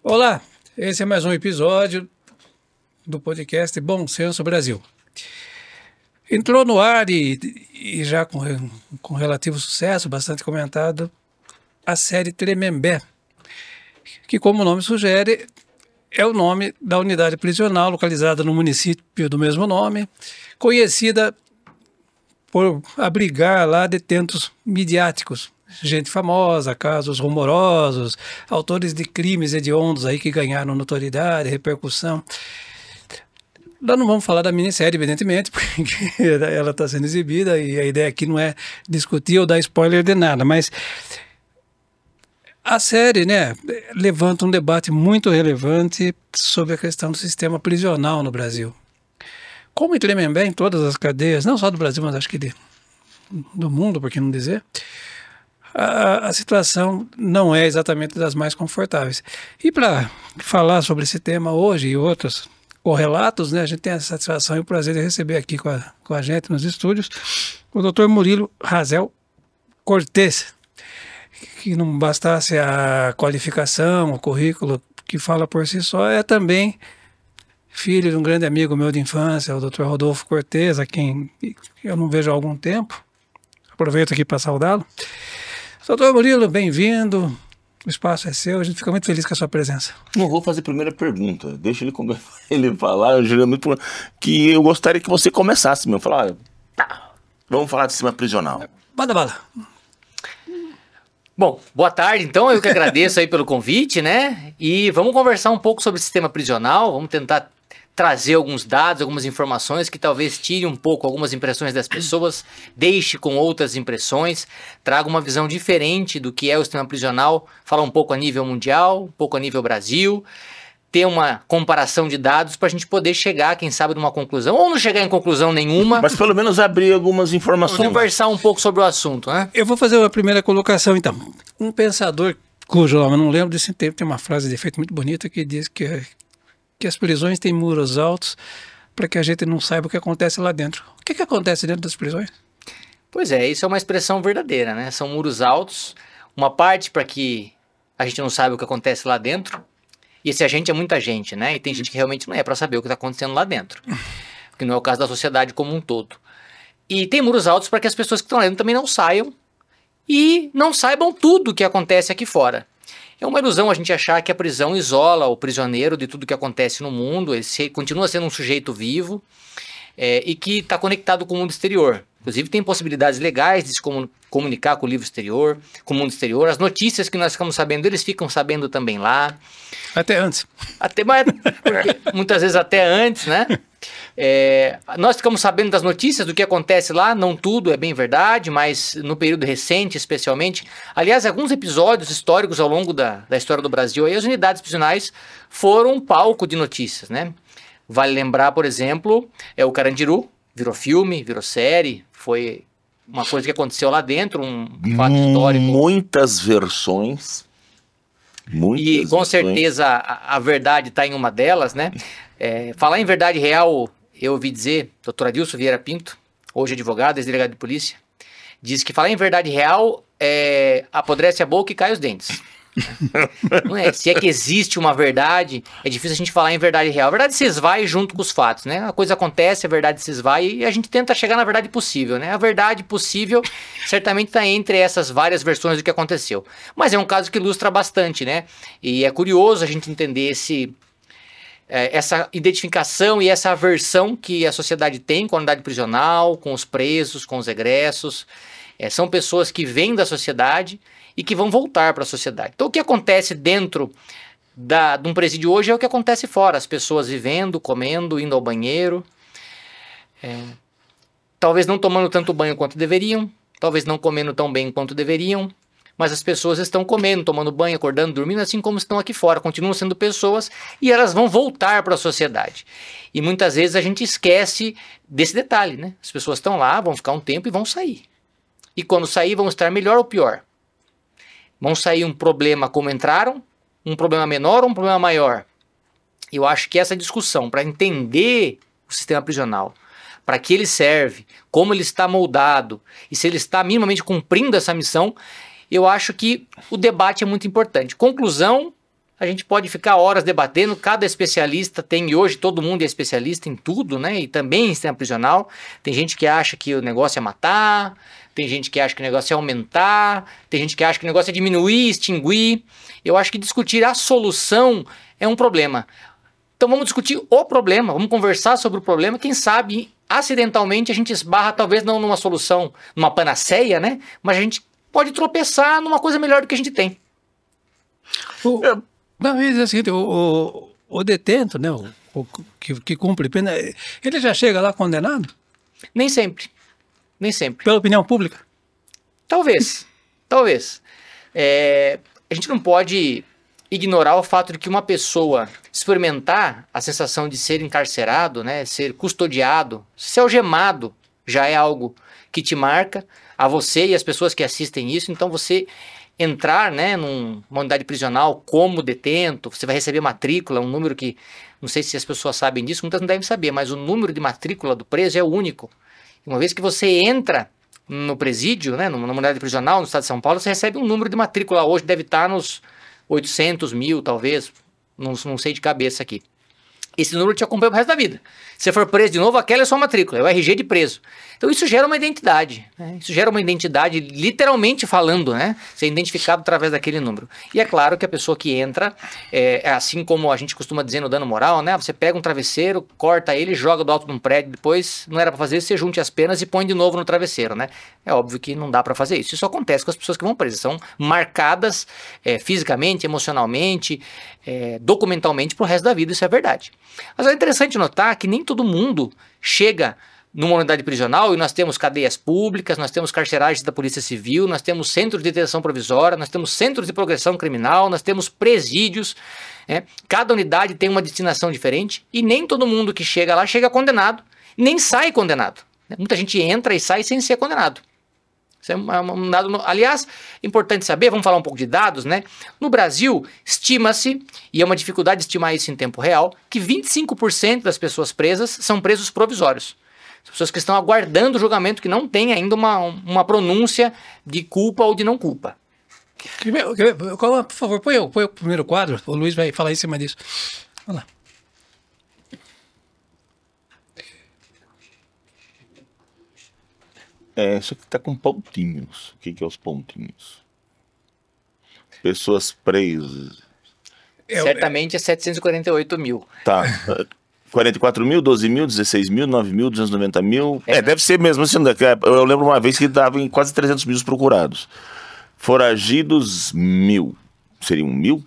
Olá, esse é mais um episódio do podcast Bom Senso Brasil. Entrou no ar e já com relativo sucesso, bastante comentado, a série Tremembé, que, como o nome sugere, é o nome da unidade prisional localizada no município do mesmo nome, conhecida por abrigar lá detentos midiáticos, gente famosa, casos rumorosos, autores de crimes hediondos aí que ganharam notoriedade, repercussão. Nós não vamos falar da minissérie, evidentemente, porque ela está sendo exibida e a ideia aqui não é discutir ou dar spoiler de nada, mas a série, né, levanta um debate muito relevante sobre a questão do sistema prisional no Brasil. Como em Tremembé, em todas as cadeias, não só do Brasil, mas acho que do mundo, por que não dizer, a situação não é exatamente das mais confortáveis. E para falar sobre esse tema hoje e outros correlatos, né, a gente tem a satisfação e o prazer de receber aqui com a gente nos estúdios o Dr. Murilo Razel Cortez, que não bastasse a qualificação, o currículo que fala por si só, é também filho de um grande amigo meu de infância, o Dr. Rodolfo Cortez, a quem eu não vejo há algum tempo. Aproveito aqui para saudá-lo. Doutor Murilo, bem-vindo. O espaço é seu, a gente fica muito feliz com a sua presença. Não vou fazer a primeira pergunta, deixa ele falar, eu geralmente que eu gostaria que você começasse, meu, falar, vamos falar de sistema prisional. Manda bala. Bom, boa tarde, então, eu que agradeço aí pelo convite, né, e vamos conversar um pouco sobre o sistema prisional, vamos tentar trazer alguns dados, algumas informações que talvez tire um pouco algumas impressões das pessoas, deixe com outras impressões, traga uma visão diferente do que é o sistema prisional, falar um pouco a nível mundial, um pouco a nível Brasil, ter uma comparação de dados para a gente poder chegar, quem sabe, numa conclusão, ou não chegar em conclusão nenhuma. Mas pelo menos abrir algumas informações. Conversar um pouco sobre o assunto, né? Eu vou fazer a primeira colocação, então. Um pensador cujo nome eu não lembro desse tempo, tem uma frase de efeito muito bonita que diz que as prisões têm muros altos para que a gente não saiba o que acontece lá dentro. O que acontece dentro das prisões? Pois é, isso é uma expressão verdadeira, né? São muros altos, uma parte para que a gente não saiba o que acontece lá dentro, e esse agente é muita gente, né? E tem gente que realmente não é para saber o que está acontecendo lá dentro, que não é o caso da sociedade como um todo. E tem muros altos para que as pessoas que estão lá dentro também não saiam e não saibam tudo o que acontece aqui fora. É uma ilusão a gente achar que a prisão isola o prisioneiro de tudo que acontece no mundo, ele continua sendo um sujeito vivo e que está conectado com o mundo exterior. Inclusive tem possibilidades legais de se comunicar com o mundo exterior, as notícias que nós ficamos sabendo, eles ficam sabendo também lá. Até antes. Muitas vezes até antes, né? Nós ficamos sabendo das notícias do que acontece lá, não tudo é bem verdade, mas no período recente especialmente. Aliás, alguns episódios históricos ao longo da história do Brasil, aí as unidades prisionais foram um palco de notícias, né? Vale lembrar, por exemplo, o Carandiru, virou filme, virou série, foi uma coisa que aconteceu lá dentro, um fato histórico. Muitas versões. E com certeza a verdade está em uma delas, né? Falar em verdade real, eu ouvi dizer, doutor Adilson Vieira Pinto, hoje advogado, ex-delegado de polícia, diz que falar em verdade real apodrece a boca e cai os dentes. Não é? Se é que existe uma verdade, é difícil a gente falar em verdade real. A verdade se esvai junto com os fatos, né? A coisa acontece, a verdade se esvai e a gente tenta chegar na verdade possível, né? A verdade possível certamente está entre essas várias versões do que aconteceu. Mas é um caso que ilustra bastante, né? E é curioso a gente entender essa identificação e essa aversão que a sociedade tem com a unidade prisional, com os presos, com os egressos. São pessoas que vêm da sociedade e que vão voltar para a sociedade. Então o que acontece dentro de um presídio hoje é o que acontece fora. As pessoas vivendo, comendo, indo ao banheiro. Talvez não tomando tanto banho quanto deveriam. Talvez não comendo tão bem quanto deveriam. Mas as pessoas estão comendo, tomando banho, acordando, dormindo, assim como estão aqui fora. Continuam sendo pessoas e elas vão voltar para a sociedade. E muitas vezes a gente esquece desse detalhe, né? As pessoas estão lá, vão ficar um tempo e vão sair. E quando sair, vão estar melhor ou pior? Vão sair um problema como entraram, um problema menor ou um problema maior? Eu acho que essa discussão, para entender o sistema prisional, para que ele serve, como ele está moldado e se ele está minimamente cumprindo essa missão, eu acho que o debate é muito importante. Conclusão, a gente pode ficar horas debatendo, cada especialista tem, e hoje todo mundo é especialista em tudo, né? E também em sistema prisional. Tem gente que acha que o negócio é matar, tem gente que acha que o negócio é aumentar, tem gente que acha que o negócio é diminuir, extinguir. Eu acho que discutir a solução é um problema. Então vamos discutir o problema, vamos conversar sobre o problema, quem sabe acidentalmente a gente esbarra talvez não numa solução, numa panaceia, né? Mas a gente pode tropeçar numa coisa melhor do que a gente tem. Não, é o seguinte, o detento, né, que cumpre pena, ele já chega lá condenado? Nem sempre. Nem sempre. Pela opinião pública? Talvez. Talvez. A gente não pode ignorar o fato de que uma pessoa experimentar a sensação de ser encarcerado, né, ser custodiado, ser algemado, já é algo que te marca, a você e as pessoas que assistem isso. Então você entrar, né, numa unidade prisional como detento, você vai receber matrícula, um número que, não sei se as pessoas sabem disso, muitas não devem saber, mas o número de matrícula do preso é único. Uma vez que você entra no presídio, né, numa unidade prisional no estado de São Paulo, você recebe um número de matrícula, hoje deve estar nos 800 mil, talvez, não sei de cabeça aqui. Esse número te acompanha pro resto da vida. Se você for preso de novo, aquela é a sua matrícula, é o RG de preso. Então isso gera uma identidade, né? Isso gera uma identidade, literalmente falando, né? Ser identificado através daquele número. E é claro que a pessoa que entra, assim como a gente costuma dizer no dano moral, né? Você pega um travesseiro, corta ele, joga do alto de um prédio, depois não era para fazer isso, você junte as penas e põe de novo no travesseiro, né? É óbvio que não dá para fazer isso. Isso acontece com as pessoas que vão presas. São marcadas fisicamente, emocionalmente, documentalmente pro resto da vida, isso é verdade. Mas é interessante notar que nem todo mundo chega numa unidade prisional e nós temos cadeias públicas, nós temos carcerários da Polícia Civil, nós temos centros de detenção provisória, nós temos centros de progressão criminal, nós temos presídios, né? Cada unidade tem uma destinação diferente e nem todo mundo que chega lá chega condenado, nem sai condenado, né? Muita gente entra e sai sem ser condenado. Isso é um dado, aliás, importante saber, vamos falar um pouco de dados, né? No Brasil, estima-se, e é uma dificuldade estimar isso em tempo real, que 25% das pessoas presas são presos provisórios. As pessoas que estão aguardando o julgamento, que não tem ainda uma pronúncia de culpa ou de não culpa. Por favor, põe o primeiro quadro, o Luiz vai falar em cima disso. Vamos lá. Isso aqui tá com pontinhos. O que é os pontinhos? Pessoas presas. Certamente é 748 mil. Tá. 44 mil, 12 mil, 16 mil, 9 mil, 290 mil. Deve ser mesmo. Assim, eu lembro uma vez que dava em quase 300 mil os procurados. Foragidos, 1.000. Seriam 1.000?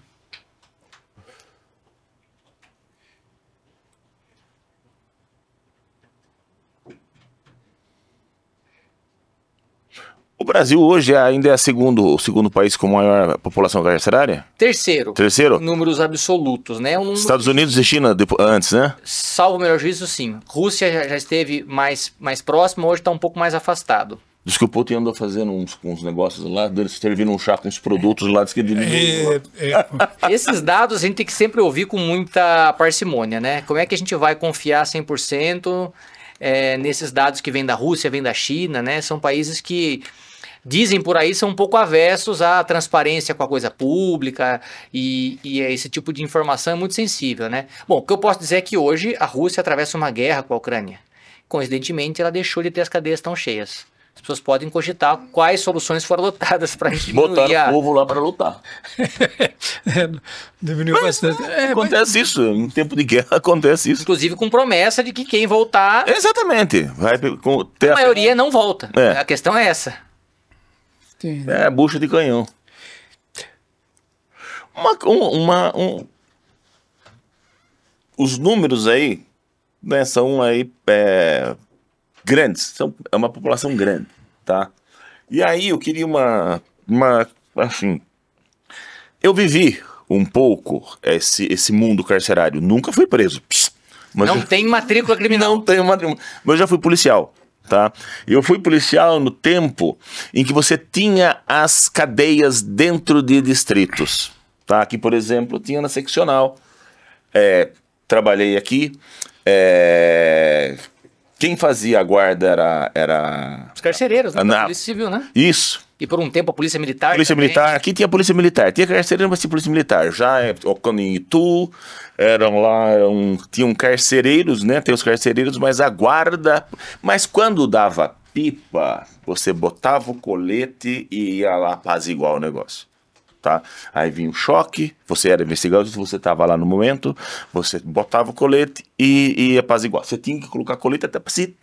O Brasil hoje ainda é o segundo país com maior população carcerária? Terceiro. Terceiro? Números absolutos, né? Estados Unidos e China antes, né? Salvo o melhor juízo, sim. Rússia já esteve mais próximo, hoje está um pouco mais afastado. Diz que o Putin andou fazendo uns negócios lá, servindo um chá com uns produtos lá. Diz que Esses dados a gente tem que sempre ouvir com muita parcimônia, né? Como é que a gente vai confiar 100% nesses dados que vêm da Rússia, vêm da China, né? São países que dizem por aí, são um pouco avessos à transparência com a coisa pública e esse tipo de informação é muito sensível, né? Bom, o que eu posso dizer é que hoje a Rússia atravessa uma guerra com a Ucrânia. Coincidentemente, ela deixou de ter as cadeias tão cheias. As pessoas podem cogitar quais soluções foram adotadas para diminuir botaram o povo lá para lutar. Diminuiu bastante. Acontece isso, em tempo de guerra acontece isso. Inclusive com promessa de que quem voltar... Exatamente. A maioria não volta. A questão é essa. Bucha de canhão. Os números aí, né, são aí grandes, é uma população grande, tá? E aí eu queria assim, eu vivi um pouco esse mundo carcerário, nunca fui preso. Mas não tem matrícula criminal. Não tenho matrícula, mas eu já fui policial. Tá? Eu fui policial no tempo em que você tinha as cadeias dentro de distritos. Tá? Aqui, por exemplo, tinha na seccional. Trabalhei aqui. Quem fazia a guarda era... Os carcereiros, né? A Polícia Civil, né? Isso. E por um tempo a Polícia Militar. Polícia também. Militar, aqui tinha Polícia Militar, tinha carcereiro, mas tinha Polícia Militar. Já em Itu, tinham carcereiros, né? Tem os carcereiros, mas a guarda... Mas quando dava pipa, você botava o colete e ia lá apaziguar o negócio. Tá? Aí vinha o choque, você era investigado, você estava lá no momento, você botava o colete e ia apaziguar. Você tinha que colocar colete até para se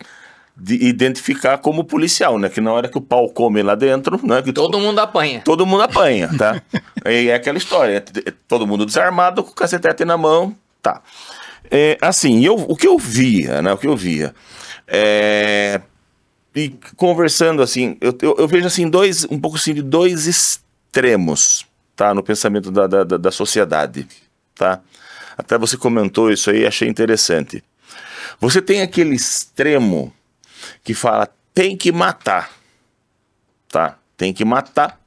identificar como policial, né? Que na hora que o pau come lá dentro, né? Que todo mundo apanha. Todo mundo apanha, tá? E é aquela história, todo mundo desarmado, com o cacetete na mão, tá? Assim, o que eu via, né? E conversando assim, eu vejo assim um pouco assim de dois extremos, tá? No pensamento da sociedade, tá? Até você comentou isso aí, achei interessante. Você tem aquele extremo que fala, tem que matar, tá? Tem que matar.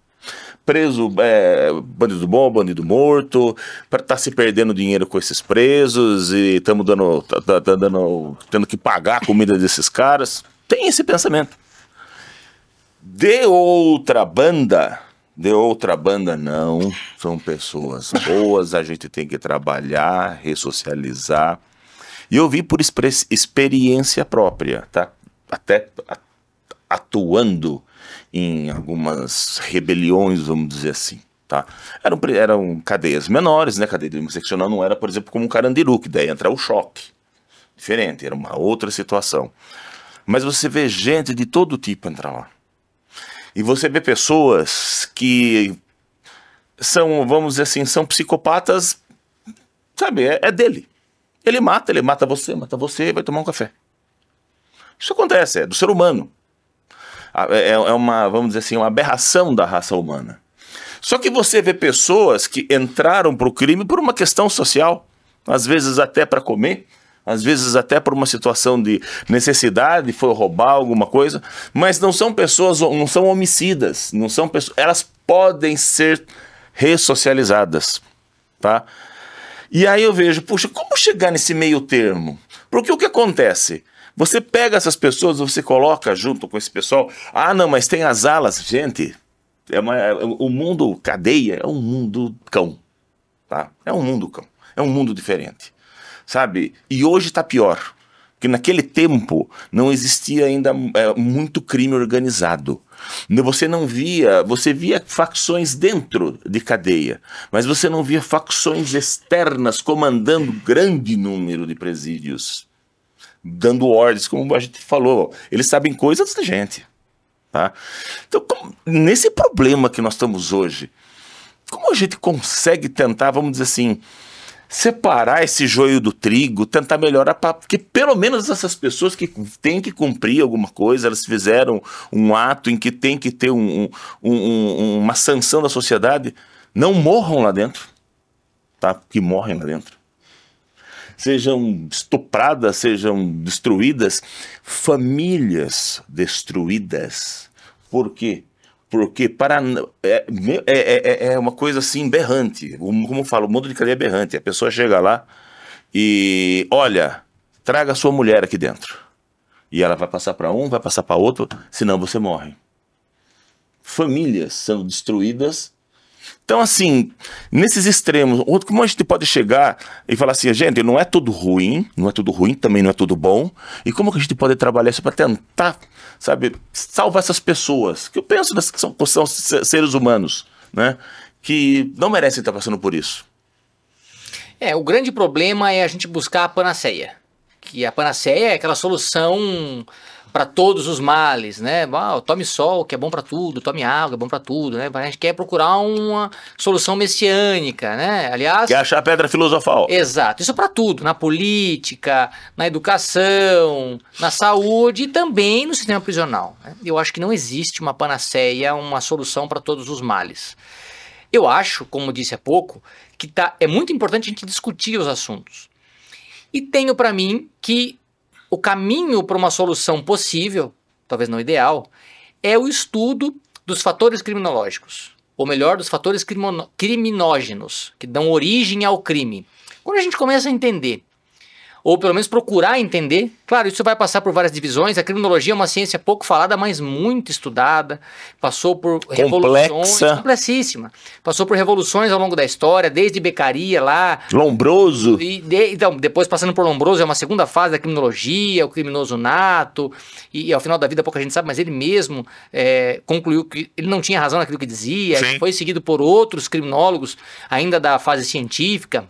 Preso, bandido bom, bandido morto, tá se perdendo dinheiro com esses presos e estamos tendo que pagar a comida desses caras. Tem esse pensamento. De outra banda, não. São pessoas boas, a gente tem que trabalhar, ressocializar. E eu vi por experiência própria, tá? Até atuando em algumas rebeliões, vamos dizer assim, tá? Eram cadeias menores, né? Cadeia seccional não era, por exemplo, como um Carandiru, que daí entra o choque. Diferente, era uma outra situação. Mas você vê gente de todo tipo entrar lá. E você vê pessoas que são, vamos dizer assim, são psicopatas, sabe, é dele. Ele mata você e vai tomar um café. Isso acontece, é do ser humano. É uma, vamos dizer assim, uma aberração da raça humana. Só que você vê pessoas que entraram para o crime por uma questão social, às vezes até para comer, às vezes até por uma situação de necessidade, foi roubar alguma coisa, mas não são pessoas, não são homicidas, não são pessoas, elas podem ser ressocializadas, tá? E aí eu vejo, puxa, como chegar nesse meio termo? Porque o que acontece? Você pega essas pessoas, você coloca junto com esse pessoal, não, mas tem as alas, gente, o mundo cadeia é um mundo cão, tá? É um mundo cão, é um mundo diferente. Sabe? E hoje está pior, porque naquele tempo não existia ainda muito crime organizado. Você via facções dentro de cadeia, mas você não via facções externas comandando grande número de presídios, dando ordens, como a gente falou. Eles sabem coisas da gente, tá? Então, nesse problema que nós estamos hoje, como a gente consegue tentar, vamos dizer assim, separar esse joio do trigo, tentar melhorar, porque pelo menos essas pessoas que têm que cumprir alguma coisa, elas fizeram um ato em que tem que ter uma sanção da sociedade, não morram lá dentro, tá? Que morrem lá dentro. Sejam estupradas, sejam destruídas, famílias destruídas. Por quê? Porque é uma coisa assim berrante. Como eu falo, o mundo de cadeia é berrante. A pessoa chega lá e, olha, traga a sua mulher aqui dentro. E ela vai passar para um, vai passar para outro, senão você morre. Famílias são destruídas. Então, assim, nesses extremos, como a gente pode chegar e falar assim, gente, não é tudo ruim, também não é tudo bom, e como que a gente pode trabalhar isso para tentar, sabe, salvar essas pessoas, que eu penso que são seres humanos, né, que não merecem estar passando por isso. O grande problema é a gente buscar a panaceia, que a panaceia é aquela solução para todos os males, né? Tome sol, que é bom para tudo, tome água, que é bom para tudo, né? A gente quer procurar uma solução messiânica, né? Aliás, quer achar a pedra filosofal. Exato, isso para tudo, na política, na educação, na saúde e também no sistema prisional, né? Eu acho que não existe uma panaceia, uma solução para todos os males. Eu acho, como disse há pouco, que é muito importante a gente discutir os assuntos. E tenho para mim que o caminho para uma solução possível, talvez não ideal, é o estudo dos fatores criminológicos, ou melhor, dos fatores criminógenos, que dão origem ao crime. Quando a gente começa a entender ou pelo menos procurar entender. Claro, isso vai passar por várias divisões. A criminologia é uma ciência pouco falada, mas muito estudada. Passou por revoluções, complexíssima. Passou por revoluções ao longo da história, desde Beccaria lá. Lombroso. Então, depois passando por Lombroso, é uma segunda fase da criminologia, o criminoso nato. E ao final da vida, pouca gente sabe, mas ele mesmo concluiu que ele não tinha razão naquilo que dizia. Sim. Foi seguido por outros criminólogos, ainda da fase científica,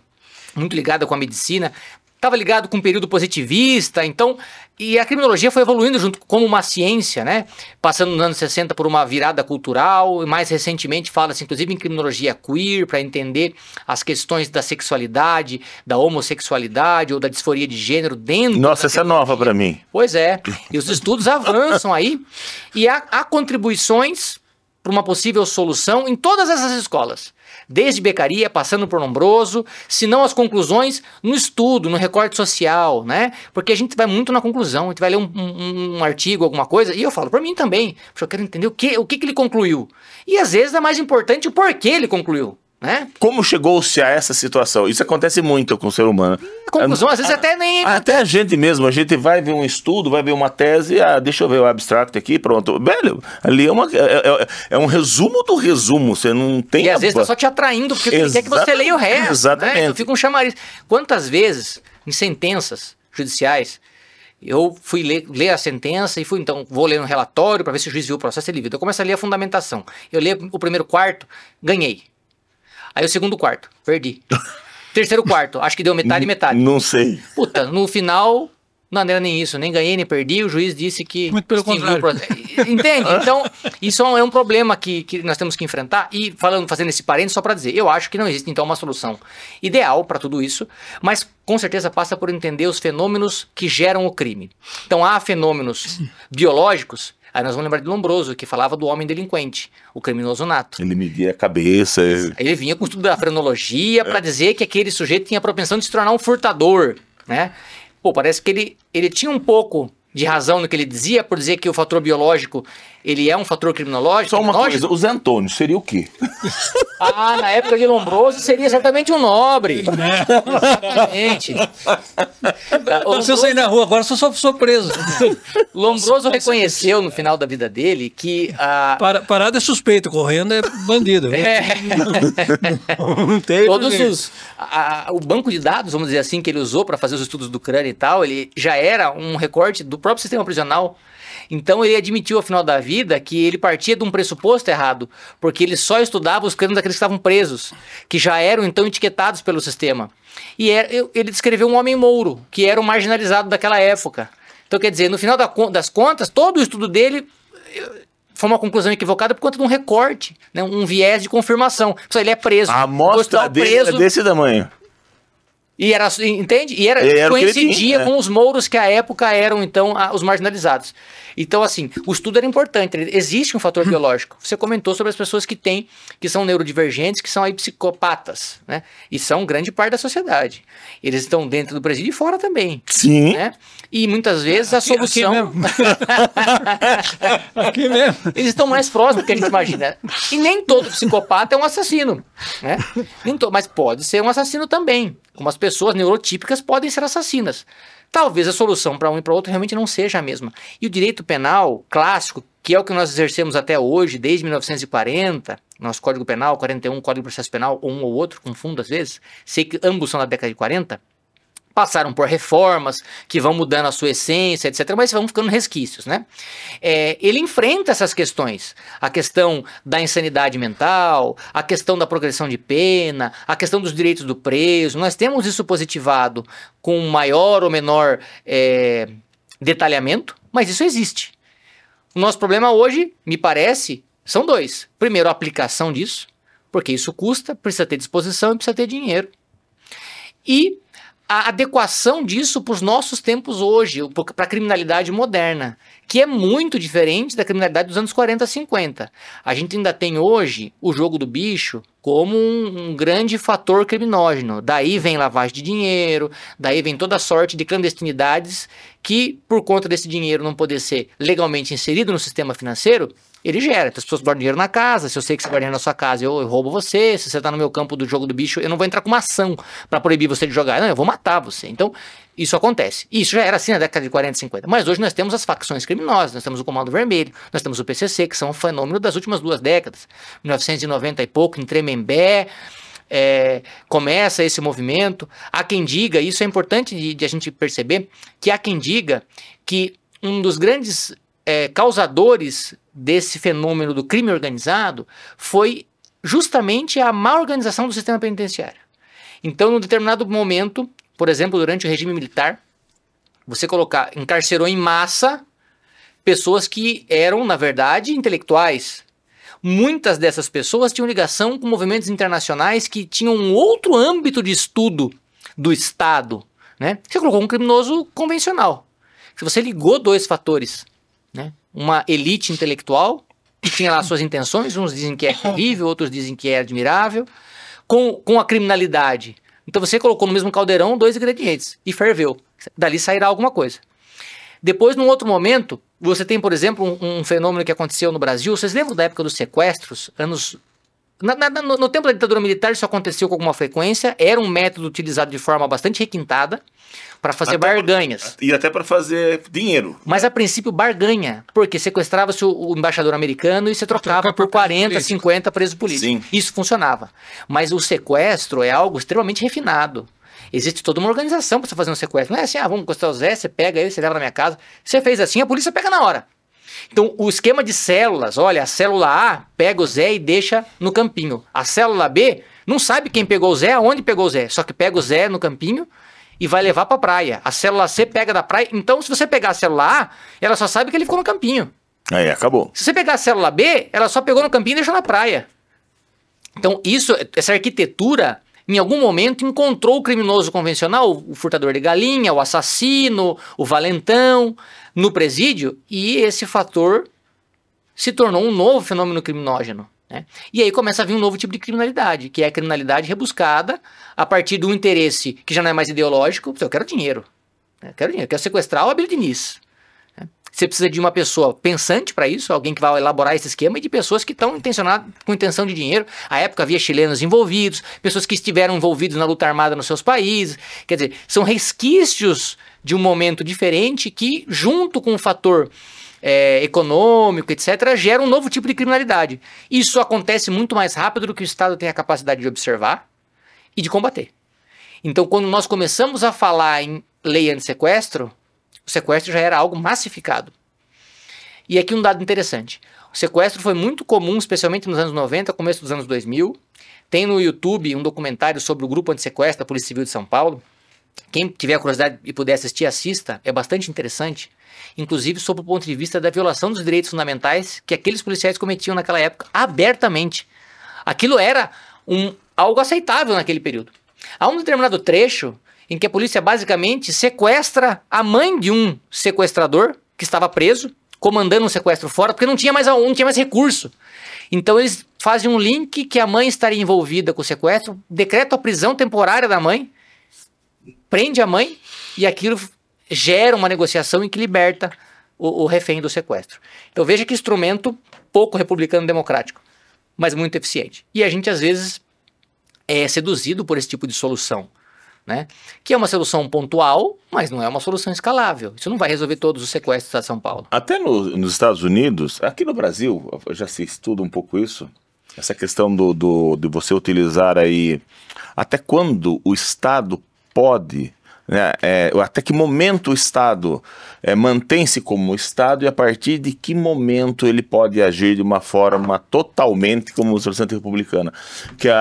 muito ligada com a medicina. Estava ligado com o período positivista, então, e a criminologia foi evoluindo junto como uma ciência, né? Passando nos anos 60 por uma virada cultural, e mais recentemente fala-se inclusive em criminologia queer, para entender as questões da sexualidade, da homossexualidade ou da disforia de gênero dentro. Nossa, essa é nova para mim. Pois é, e os estudos avançam aí, e há contribuições para uma possível solução em todas essas escolas. Desde Beccaria, passando por Lombroso, se não as conclusões no estudo, no recorte social, né? Porque a gente vai muito na conclusão, a gente vai ler um artigo, alguma coisa, e eu falo, para mim também, eu quero entender o que ele concluiu. E às vezes é mais importante o porquê ele concluiu, né? Como chegou-se a essa situação? Isso acontece muito com o ser humano. A conclusão, às vezes até nem... Até a gente mesmo, a gente vai ver um estudo, vai ver uma tese, deixa eu ver o abstract aqui, pronto. Velho, ali é um resumo do resumo, você não tem... E às vezes tá só te atraindo, porque ele quer que você leia o resto. Exatamente. Né? Então fica um chamariz. Quantas vezes, em sentenças judiciais, eu fui ler a sentença e então, vou ler um relatório para ver se o juiz viu o processo e ele viu. Então eu começo a ler a fundamentação. Eu leio o primeiro quarto, ganhei. Aí o segundo quarto, perdi. Terceiro quarto, acho que deu metade e metade. Não sei. Puta, no final, não era nem isso, nem ganhei, nem perdi, o juiz disse que... Muito pelo contrário. Entende? Então, isso é um problema que nós temos que enfrentar. E fazendo esse parênteses só para dizer, eu acho que não existe então uma solução ideal para tudo isso, mas com certeza passa por entender os fenômenos que geram o crime. Então há fenômenos biológicos. Aí nós vamos lembrar de Lombroso, que falava do homem delinquente, o criminoso nato. Ele media a cabeça. Ele vinha com o estudo da frenologia para dizer que aquele sujeito tinha a propensão de se tornar um furtador, né? Pô, parece que ele tinha um pouco de razão no que ele dizia, por dizer que o fator biológico, ele é um fator criminológico. Só uma coisa, o Zé Antônio seria o quê? Na época de Lombroso seria certamente um nobre. Exatamente. Se eu sair na rua agora, sou preso. Lombroso reconheceu no final da vida dele que... Parado é suspeito, correndo é bandido. Não tem todos o banco de dados, vamos dizer assim, que ele usou para fazer os estudos do crânio e tal, ele já era um recorte do próprio sistema prisional. Então ele admitiu ao final da vida que ele partia de um pressuposto errado, porque ele só estudava os crânios daqueles que estavam presos, que já eram então etiquetados pelo sistema. E ele descreveu um homem mouro, que era o marginalizado daquela época. Então quer dizer, no final das contas, todo o estudo dele foi uma conclusão equivocada por conta de um recorte, né, um viés de confirmação. Ele é preso. A amostra dele é desse tamanho. E era, entende? E era coincidia com os mouros que à época eram, então, os marginalizados. Então, assim, o estudo era importante. Existe um fator biológico. Você comentou sobre as pessoas que são neurodivergentes, que são aí psicopatas, né? E são grande parte da sociedade. Eles estão dentro do presídio e fora também. Sim. Né? E muitas vezes a solução... Aqui mesmo. Eles estão mais próximos do que a gente imagina. E nem todo psicopata é um assassino, né? Mas pode ser um assassino também. Como as pessoas neurotípicas podem ser assassinas. Talvez a solução para um e para outro realmente não seja a mesma. E o direito penal clássico, que é o que nós exercemos até hoje, desde 1940, nosso Código Penal, 41, Código de Processo Penal, ou um ou outro, confundo às vezes, sei que ambos são da década de 40, passaram por reformas que vão mudando a sua essência, etc., mas vão ficando resquícios, né? Ele enfrenta essas questões, a questão da insanidade mental, a questão da progressão de pena, a questão dos direitos do preso. Nós temos isso positivado com maior ou menor detalhamento, mas isso existe. O nosso problema hoje, me parece, são dois. Primeiro, a aplicação disso, porque isso custa, precisa ter disposição e precisa ter dinheiro. E a adequação disso para os nossos tempos hoje, para a criminalidade moderna, que é muito diferente da criminalidade dos anos 40, 50. A gente ainda tem hoje o jogo do bicho como um grande fator criminógeno. Daí vem lavagem de dinheiro, daí vem toda sorte de clandestinidades que, por conta desse dinheiro não poder ser legalmente inserido no sistema financeiro, ele gera. Então as pessoas guardam dinheiro na casa, se eu sei que você guarda dinheiro na sua casa, eu roubo você, se você está no meu campo do jogo do bicho, eu não vou entrar com uma ação para proibir você de jogar, não, eu vou matar você. Então Isso acontece. Isso já era assim na década de 40 e 50. Mas hoje nós temos as facções criminosas, nós temos o Comando Vermelho, nós temos o PCC, que são um fenômeno das últimas 2 décadas. 1990 e pouco, em Tremembé, começa esse movimento. Há quem diga, isso é importante de a gente perceber, que há quem diga que um dos grandes causadores desse fenômeno do crime organizado foi justamente a má organização do sistema penitenciário. Então, num determinado momento, por exemplo, durante o regime militar, você encarcerou em massa pessoas que eram, na verdade, intelectuais. Muitas dessas pessoas tinham ligação com movimentos internacionais que tinham um outro âmbito de estudo do Estado, né? Você colocou um criminoso convencional. Se você ligou 2 fatores, né? Uma elite intelectual, que tinha lá suas intenções, uns dizem que é horrível, outros dizem que é admirável, com a criminalidade. Então você colocou no mesmo caldeirão 2 ingredientes e ferveu. Dali sairá alguma coisa. Depois, num outro momento, você tem, por exemplo, um fenômeno que aconteceu no Brasil. Vocês lembram da época dos sequestros? No tempo da ditadura militar isso aconteceu com alguma frequência. Era um método utilizado de forma bastante requintada para fazer barganhas. E até para fazer dinheiro. Mas a princípio barganha, porque sequestrava-se o embaixador americano e se trocava por 40, 50 presos políticos. Sim. Isso funcionava. Mas o sequestro é algo extremamente refinado. Existe toda uma organização para você fazer um sequestro. Não é assim, vamos encostar o Zé, você pega ele, você leva na minha casa. Você fez assim, a polícia pega na hora. Então, o esquema de células, olha, a célula A pega o Zé e deixa no campinho. A célula B não sabe quem pegou o Zé, aonde pegou o Zé, só que pega o Zé no campinho e vai levar para a praia. A célula C pega da praia. Então, se você pegar a célula A, ela só sabe que ele ficou no campinho. Aí, acabou. Se você pegar a célula B, ela só pegou no campinho e deixou na praia. Então, essa arquitetura, em algum momento, encontrou o criminoso convencional, o furtador de galinha, o assassino, o valentão, no presídio, e esse fator se tornou um novo fenômeno criminógeno, né? E aí começa a vir um novo tipo de criminalidade, que é a criminalidade rebuscada a partir de um interesse que já não é mais ideológico. Eu quero dinheiro, né? Eu quero sequestrar o Abílio Diniz, né? Você precisa de uma pessoa pensante para isso, alguém que vai elaborar esse esquema, e de pessoas que estão com intenção de dinheiro. À época havia chilenos envolvidos, pessoas que estiveram envolvidos na luta armada nos seus países. Quer dizer, são resquícios de um momento diferente que, junto com o fator econômico, etc., gera um novo tipo de criminalidade. Isso acontece muito mais rápido do que o Estado tem a capacidade de observar e de combater. Então, quando nós começamos a falar em lei anti-sequestro, o sequestro já era algo massificado. E aqui um dado interessante. O sequestro foi muito comum, especialmente nos anos 90, começo dos anos 2000. Tem no YouTube um documentário sobre o Grupo Antissequestro da Polícia Civil de São Paulo. Quem tiver curiosidade e puder assistir, assista. É bastante interessante. Inclusive, sob o ponto de vista da violação dos direitos fundamentais que aqueles policiais cometiam naquela época, abertamente. Aquilo era algo aceitável naquele período. Há um determinado trecho em que a polícia basicamente sequestra a mãe de um sequestrador que estava preso, comandando um sequestro fora, porque não tinha mais recurso. Então eles fazem um link que a mãe estaria envolvida com o sequestro, decretam a prisão temporária da mãe, prende a mãe e aquilo gera uma negociação em que liberta o refém do sequestro. Então veja que instrumento pouco republicano democrático, mas muito eficiente. E a gente às vezes é seduzido por esse tipo de solução, né? Que é uma solução pontual, mas não é uma solução escalável. Isso não vai resolver todos os sequestros da São Paulo. Até nos Estados Unidos, aqui no Brasil, já se estuda um pouco isso, essa questão de você utilizar aí até quando o Estado pode, né, até que momento o Estado mantém-se como Estado e a partir de que momento ele pode agir de uma forma totalmente como solução republicana, que é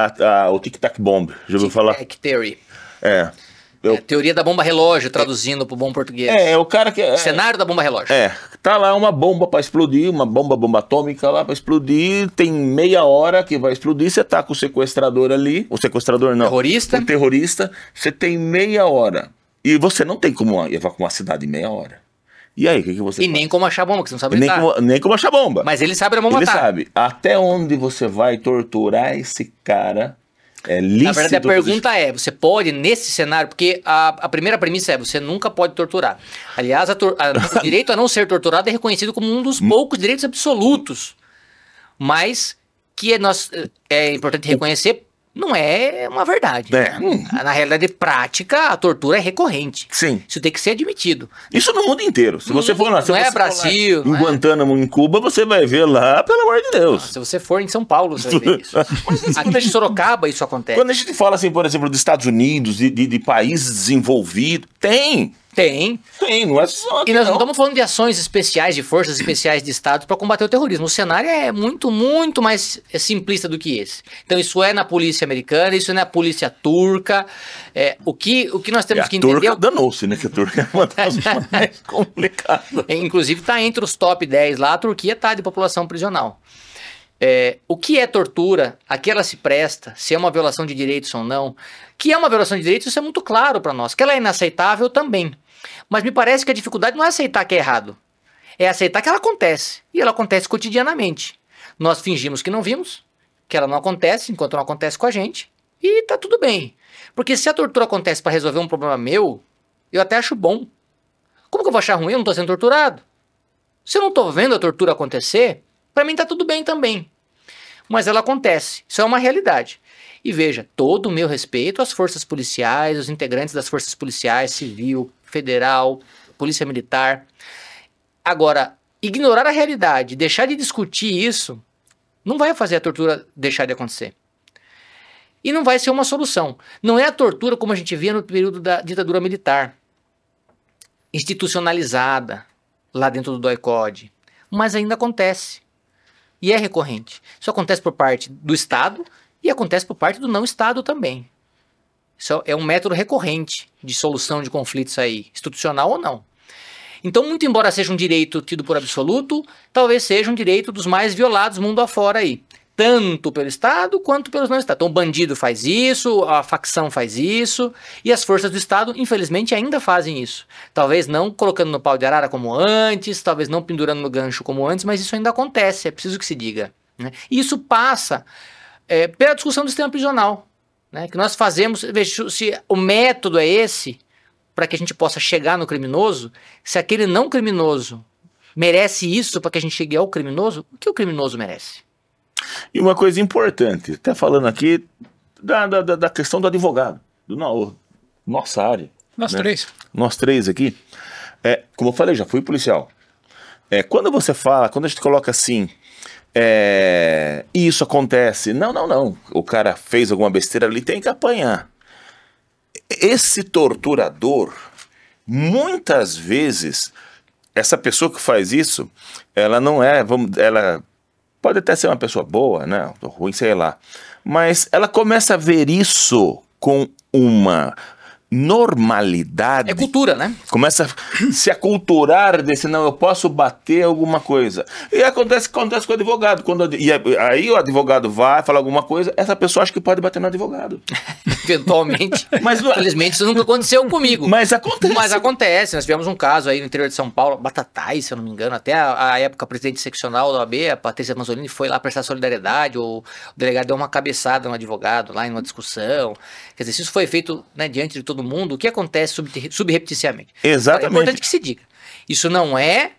o Tic-Tac Bomb. Já ouviu falar? Tic-Tac Theory. Teoria da bomba relógio, traduzindo para o bom português. O cara que... Cenário da bomba relógio. Tá lá uma bomba para explodir, uma bomba atômica lá para explodir, tem meia hora que vai explodir, você tá com o sequestrador ali, o sequestrador não, o terrorista, você tem meia hora, e você não tem como evacuar uma cidade em meia hora. E aí, o que você faz? Nem como achar bomba, que você não sabe nem como achar bomba. Mas ele sabe a bomba. Ele sabe. Até onde você vai torturar esse cara... Na verdade, a pergunta você pode, nesse cenário, porque a primeira premissa você nunca pode torturar. Aliás, o direito a não ser torturado é reconhecido como um dos poucos direitos absolutos, mas que é importante reconhecer não é uma verdade. Na realidade prática, a tortura é recorrente. Sim. Isso tem que ser admitido. Isso no mundo inteiro. Se você for lá, não é Brasil, em Guantánamo, em Cuba, você vai ver lá, pelo amor de Deus. Se você for em São Paulo, você vai ver isso. Aqui em Sorocaba isso acontece. Quando a gente fala assim, por exemplo, dos Estados Unidos, de países desenvolvidos, tem, não é só. E nós não estamos falando de ações especiais, de forças especiais de Estado para combater o terrorismo. O cenário é muito, muito mais simplista do que esse. Então isso é na polícia americana, isso é na polícia turca. O que nós temos que entender... A turca danou-se, né? Que a turca é uma das mais complicadas. Inclusive está entre os top 10 lá, a Turquia está de população prisional. O que é tortura, a que ela se presta, se é uma violação de direitos ou não. Que é uma violação de direitos, isso é muito claro para nós. Que ela é inaceitável também. Mas me parece que a dificuldade não é aceitar que é errado. É aceitar que ela acontece. E ela acontece cotidianamente. Nós fingimos que não vimos, que ela não acontece, enquanto não acontece com a gente. E tá tudo bem. Porque se a tortura acontece para resolver um problema meu, eu até acho bom. Como que eu vou achar ruim? Eu não tô sendo torturado. Se eu não tô vendo a tortura acontecer, para mim tá tudo bem também. Mas ela acontece. Isso é uma realidade. E veja, todo o meu respeito às forças policiais, os integrantes das forças policiais, civil, federal, polícia militar. Agora, ignorar a realidade, deixar de discutir isso, não vai fazer a tortura deixar de acontecer. E não vai ser uma solução. Não é a tortura como a gente via no período da ditadura militar, institucionalizada, lá dentro do DOI-CODE, mas ainda acontece. E é recorrente. Isso acontece por parte do Estado e acontece por parte do não-Estado também. Isso é um método recorrente de solução de conflitos aí, institucional ou não. Então, muito embora seja um direito tido por absoluto, talvez seja um direito dos mais violados mundo afora aí. Tanto pelo Estado quanto pelos não-Estados. Então, o bandido faz isso, a facção faz isso, e as forças do Estado, infelizmente, ainda fazem isso. Talvez não colocando no pau de arara como antes, talvez não pendurando no gancho como antes, mas isso ainda acontece, é preciso que se diga. Né? E isso passa pela discussão do sistema prisional. Né, que nós fazemos, veja, se o método é esse, para que a gente possa chegar no criminoso, se aquele não criminoso merece isso para que a gente chegue ao criminoso, o que o criminoso merece? E uma coisa importante, até falando aqui da questão do advogado, nossa área. Nós três. Nós três aqui. Como eu falei, já fui policial. Quando você fala, quando a gente coloca assim... isso acontece. Não. O cara fez alguma besteira ali, tem que apanhar. Esse torturador, muitas vezes, essa pessoa que faz isso, ela não é, ela pode até ser uma pessoa boa, né? Ruim, sei lá. Mas ela começa a ver isso com uma normalidade. É cultura, né? Começa a se aculturar desse, não, eu posso bater alguma coisa. E acontece com o advogado. Aí o advogado vai falar alguma coisa, essa pessoa acha que pode bater no advogado. Eventualmente. Mas infelizmente isso nunca aconteceu comigo. Mas acontece. Mas acontece. Nós tivemos um caso aí no interior de São Paulo, Batatais, se eu não me engano, até a época presidente seccional da OAB, a Patrícia Manzolini, foi lá prestar solidariedade, o delegado deu uma cabeçada no advogado lá em uma discussão. Quer dizer, se isso foi feito, né, diante de todo mundo, o que acontece subrepticiamente? Exatamente. É importante que se diga. Isso não é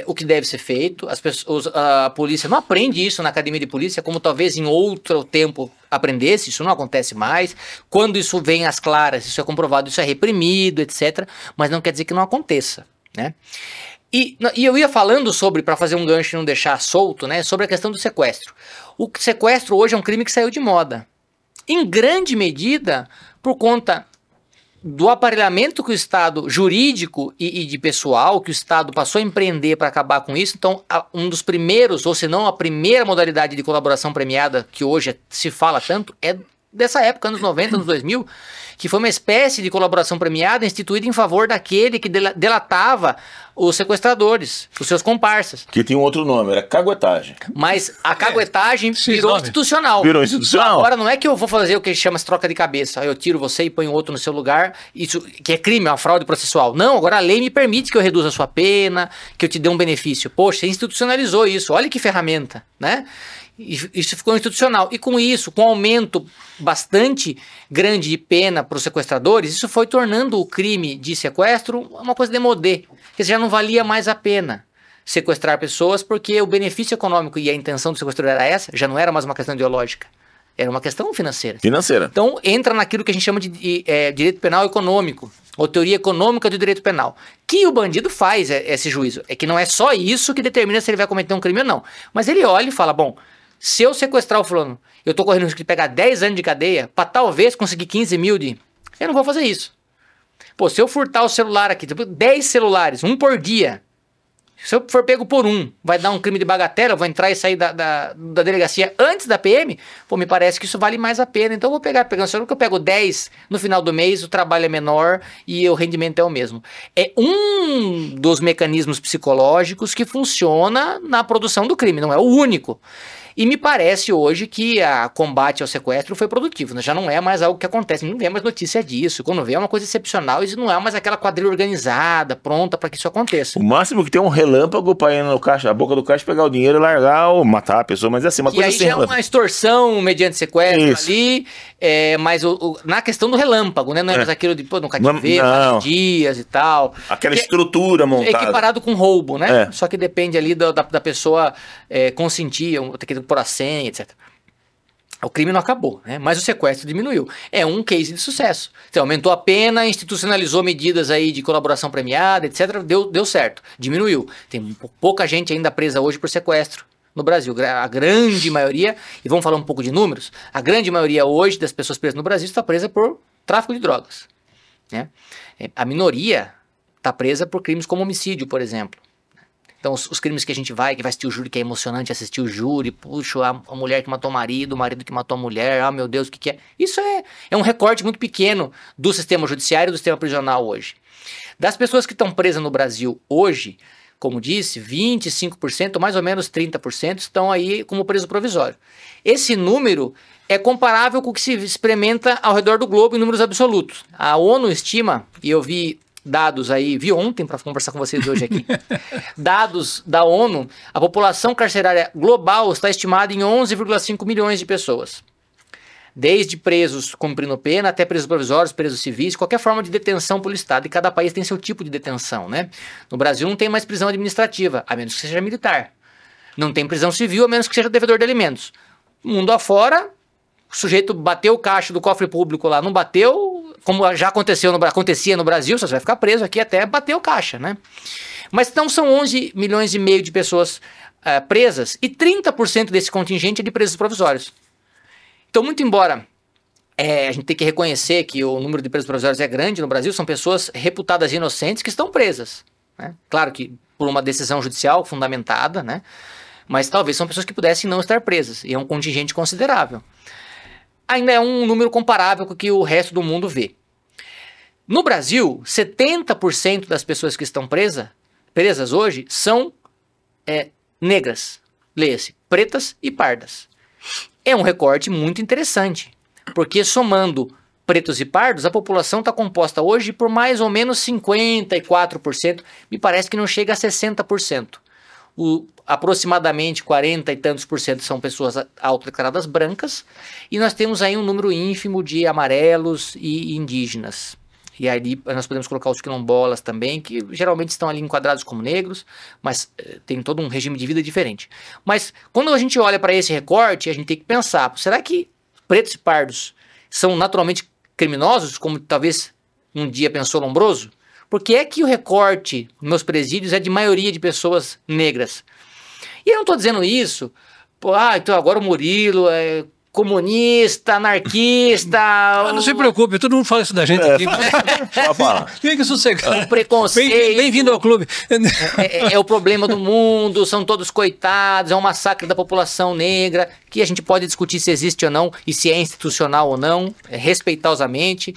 o que deve ser feito. A polícia não aprende isso na academia de polícia, como talvez em outro tempo aprendesse. Isso não acontece mais. Quando isso vem às claras, isso é comprovado, isso é reprimido, etc. Mas não quer dizer que não aconteça, né? E eu ia falando sobre, para fazer um gancho e não deixar solto, né, sobre a questão do sequestro. O sequestro hoje é um crime que saiu de moda. Em grande medida, por conta do aparelhamento que o Estado jurídico e de pessoal que o Estado passou a empreender para acabar com isso. Então, um dos primeiros, ou se não a primeira modalidade de colaboração premiada que hoje se fala tanto, é dessa época, anos 90, anos 2000, que foi uma espécie de colaboração premiada instituída em favor daquele que delatava os sequestradores, os seus comparsas. Que tinha um outro nome, era caguetagem. Mas a caguetagem virou institucional. Virou institucional. Agora não é que eu vou fazer o que chama-se troca de cabeça. Eu tiro você e ponho outro no seu lugar, isso que é crime, é uma fraude processual. Não, agora a lei me permite que eu reduza a sua pena, que eu te dê um benefício. Poxa, você institucionalizou isso, olha que ferramenta, né? Isso ficou institucional. E com isso, com um aumento bastante grande de pena para os sequestradores, isso foi tornando o crime de sequestro uma coisa demodé. Que já não valia mais a pena sequestrar pessoas, porque o benefício econômico e a intenção do sequestrador era essa, já não era mais uma questão ideológica. Era uma questão financeira. Financeira. Então, entra naquilo que a gente chama de direito penal econômico, ou teoria econômica do direito penal. Que o bandido faz esse juízo. É que não é só isso que determina se ele vai cometer um crime ou não. Mas ele olha e fala, bom, se eu sequestrar o fulano, eu tô correndo o risco de pegar 10 anos de cadeia, pra talvez conseguir 15 mil de... Eu não vou fazer isso. Pô, se eu furtar o celular aqui, 10 celulares, um por dia... Se eu for pego por vai dar um crime de bagatela, eu vou entrar e sair da delegacia antes da PM, pô, me parece que isso vale mais a pena. Então eu vou pegando celular, que eu pego 10 no final do mês, o trabalho é menor e o rendimento é o mesmo. É um dos mecanismos psicológicos que funciona na produção do crime, não é o único. E me parece hoje que a combate ao sequestro foi produtivo, né? Já não é mais algo que acontece, não vê mais notícia disso. Quando vê é uma coisa excepcional, isso não é mais aquela quadrilha organizada, pronta para que isso aconteça. O máximo que tem um relâmpago para ir no caixa, a boca do caixa, pegar o dinheiro e largar ou matar a pessoa, mas é assim, uma coisa assim. E aí já é uma extorsão mediante sequestro isso. Ali, mas na questão do relâmpago, né? Não é mais aquilo de, pô, no cativeiro, dias e tal. Aquela estrutura montada. Equiparado com roubo, né? Só que depende ali da pessoa consentir, ter que por a senha, etc. O crime não acabou, né? Mas o sequestro diminuiu. É um case de sucesso. Então, aumentou a pena, institucionalizou medidas aí de colaboração premiada, etc. Deu certo, diminuiu. Tem pouca gente ainda presa hoje por sequestro no Brasil. A grande maioria, e vamos falar um pouco de números, a grande maioria hoje das pessoas presas no Brasil está presa por tráfico de drogas, né? A minoria está presa por crimes como homicídio, por exemplo. Então, os crimes que a gente vai assistir o júri, que é emocionante assistir o júri, puxa, a mulher que matou o marido que matou a mulher, ah, meu Deus, o que é? Isso é um recorte muito pequeno do sistema judiciário e do sistema prisional hoje. Das pessoas que estão presas no Brasil hoje, como disse, 25%, mais ou menos 30%, estão aí como preso provisório. Esse número é comparável com o que se experimenta ao redor do globo em números absolutos. A ONU estima, e eu vi dados aí, vi ontem para conversar com vocês hoje aqui, dados da ONU, a população carcerária global está estimada em 11,5 milhões de pessoas. Desde presos cumprindo pena até presos provisórios, presos civis, qualquer forma de detenção pelo Estado. E cada país tem seu tipo de detenção, né? No Brasil não tem mais prisão administrativa, a menos que seja militar. Não tem prisão civil, a menos que seja devedor de alimentos. Mundo afora, o sujeito bateu o caixa do cofre público lá, não bateu, como já acontecia no Brasil, você vai ficar preso aqui até bater o caixa, né? Mas então são 11 milhões e meio de pessoas presas e 30% desse contingente é de presos provisórios. Então, muito embora a gente tenha que reconhecer que o número de presos provisórios é grande no Brasil, são pessoas reputadas inocentes que estão presas, né? Claro que por uma decisão judicial fundamentada, né? Mas talvez são pessoas que pudessem não estar presas, e é um contingente considerável. Ainda é um número comparável com o que o resto do mundo vê. No Brasil, 70% das pessoas que estão presas hoje são negras, leia-se, pretas e pardas. É um recorte muito interessante, porque somando pretos e pardos, a população está composta hoje por mais ou menos 54%, me parece que não chega a 60%. Aproximadamente 40 e tantos por cento são pessoas autodeclaradas brancas, e nós temos aí um número ínfimo de amarelos e indígenas. E aí nós podemos colocar os quilombolas também, que geralmente estão ali enquadrados como negros, mas tem todo um regime de vida diferente. Mas quando a gente olha para esse recorte, a gente tem que pensar, será que pretos e pardos são naturalmente criminosos, como talvez um dia pensou Lombroso? Por que é que o recorte nos meus presídios é de maioria de pessoas negras? E eu não estou dizendo isso, então agora o Murilo é comunista, anarquista... Não se preocupe, todo mundo fala isso da gente aqui. Fique sossegado. O preconceito... Bem-vindo ao clube. É o problema do mundo, são todos coitados, é um massacre da população negra, que a gente pode discutir se existe ou não, e se é institucional ou não, respeitosamente.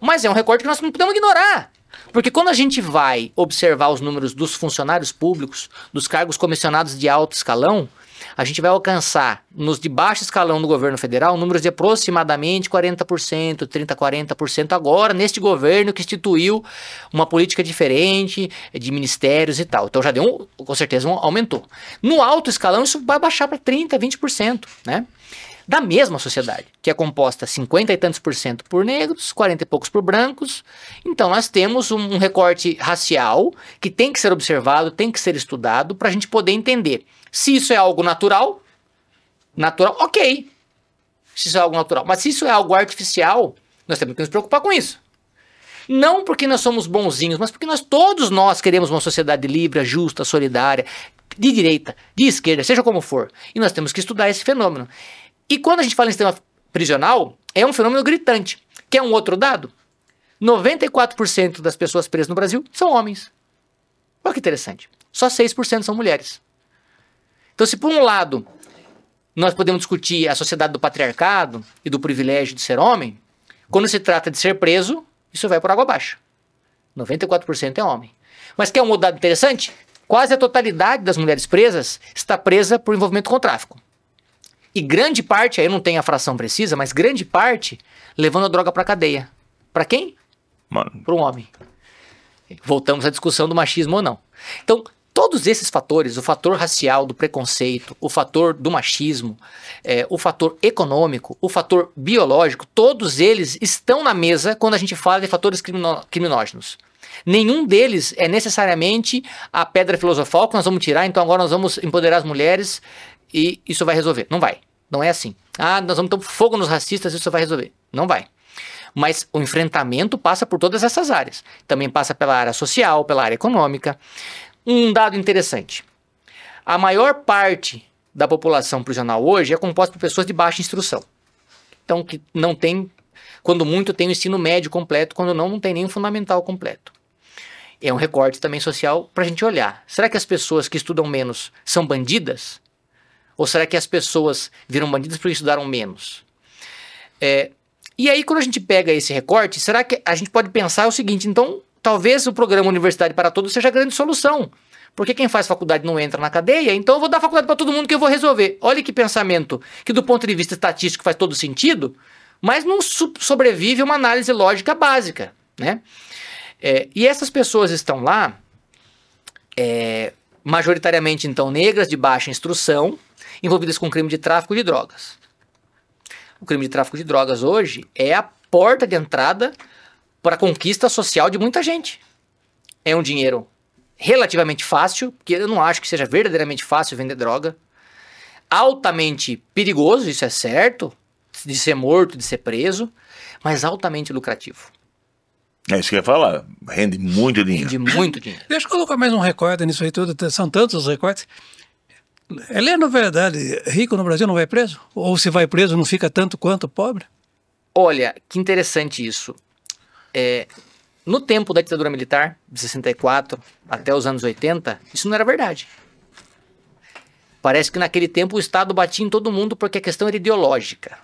Mas é um recorte que nós não podemos ignorar. Porque quando a gente vai observar os números dos funcionários públicos, dos cargos comissionados de alto escalão, a gente vai alcançar, nos de baixo escalão do governo federal, números de aproximadamente 40%, 30%, 40% agora, neste governo que instituiu uma política diferente de ministérios e tal. Então já deu, com certeza, aumentou. No alto escalão isso vai baixar para 30%, 20%, né? Da mesma sociedade, que é composta 50 e tantos por cento por negros, 40 e poucos por brancos. Então nós temos um recorte racial que tem que ser observado, tem que ser estudado para a gente poder entender se isso é algo natural, ok. se isso é algo natural. Mas se isso é algo artificial, nós temos que nos preocupar com isso. Não porque nós somos bonzinhos, mas porque todos nós queremos uma sociedade livre, justa, solidária, de direita, de esquerda, seja como for. E nós temos que estudar esse fenômeno. E quando a gente fala em sistema prisional, é um fenômeno gritante. Quer um outro dado? 94% das pessoas presas no Brasil são homens. Olha que interessante. Só 6% são mulheres. Então, se por um lado nós podemos discutir a sociedade do patriarcado e do privilégio de ser homem, quando se trata de ser preso, isso vai por água abaixo. 94% é homem. Mas quer um outro dado interessante? Quase a totalidade das mulheres presas está presa por envolvimento com o tráfico. E grande parte, aí eu não tenho a fração precisa, mas grande parte levando a droga para cadeia. Para quem? Para um homem. Voltamos à discussão do machismo ou não. Então, todos esses fatores, o fator racial, do preconceito, o fator do machismo, o fator econômico, o fator biológico, todos eles estão na mesa quando a gente fala de fatores criminógenos. Nenhum deles é necessariamente a pedra filosofal que nós vamos tirar, então agora nós vamos empoderar as mulheres e isso vai resolver. Não vai. Não é assim. Ah, nós vamos ter fogo nos racistas e isso vai resolver. Não vai. Mas o enfrentamento passa por todas essas áreas. Também passa pela área social, pela área econômica. Um dado interessante. A maior parte da população prisional hoje é composta por pessoas de baixa instrução. Então, que não tem, quando muito, tem o ensino médio completo, quando não, não tem nem o fundamental completo. É um recorte também social para a gente olhar. Será que as pessoas que estudam menos são bandidas? Ou será que as pessoas viram bandidas porque estudaram menos? E aí, quando a gente pega esse recorte, será que a gente pode pensar o seguinte, então, talvez o programa Universidade para Todos seja a grande solução. Porque quem faz faculdade não entra na cadeia, então eu vou dar faculdade para todo mundo que eu vou resolver. Olha que pensamento, que do ponto de vista estatístico faz todo sentido, mas não sobrevive uma análise lógica básica, né? E essas pessoas estão lá, majoritariamente, então, negras, de baixa instrução, envolvidas com crime de tráfico de drogas. O crime de tráfico de drogas hoje é a porta de entrada para a conquista social de muita gente. É um dinheiro relativamente fácil, porque eu não acho que seja verdadeiramente fácil vender droga. Altamente perigoso, isso é certo, de ser morto, de ser preso, mas altamente lucrativo. É isso que eu ia falar, rende muito dinheiro. Rende muito dinheiro. Deixa eu colocar mais um recorte nisso aí tudo, são tantos os recortes. Ele é, na verdade, rico no Brasil não vai preso? Ou se vai preso não fica tanto quanto pobre? Olha, que interessante isso. No tempo da ditadura militar, de 64 até os anos 80, isso não era verdade. Parece que naquele tempo o Estado batia em todo mundo porque a questão era ideológica.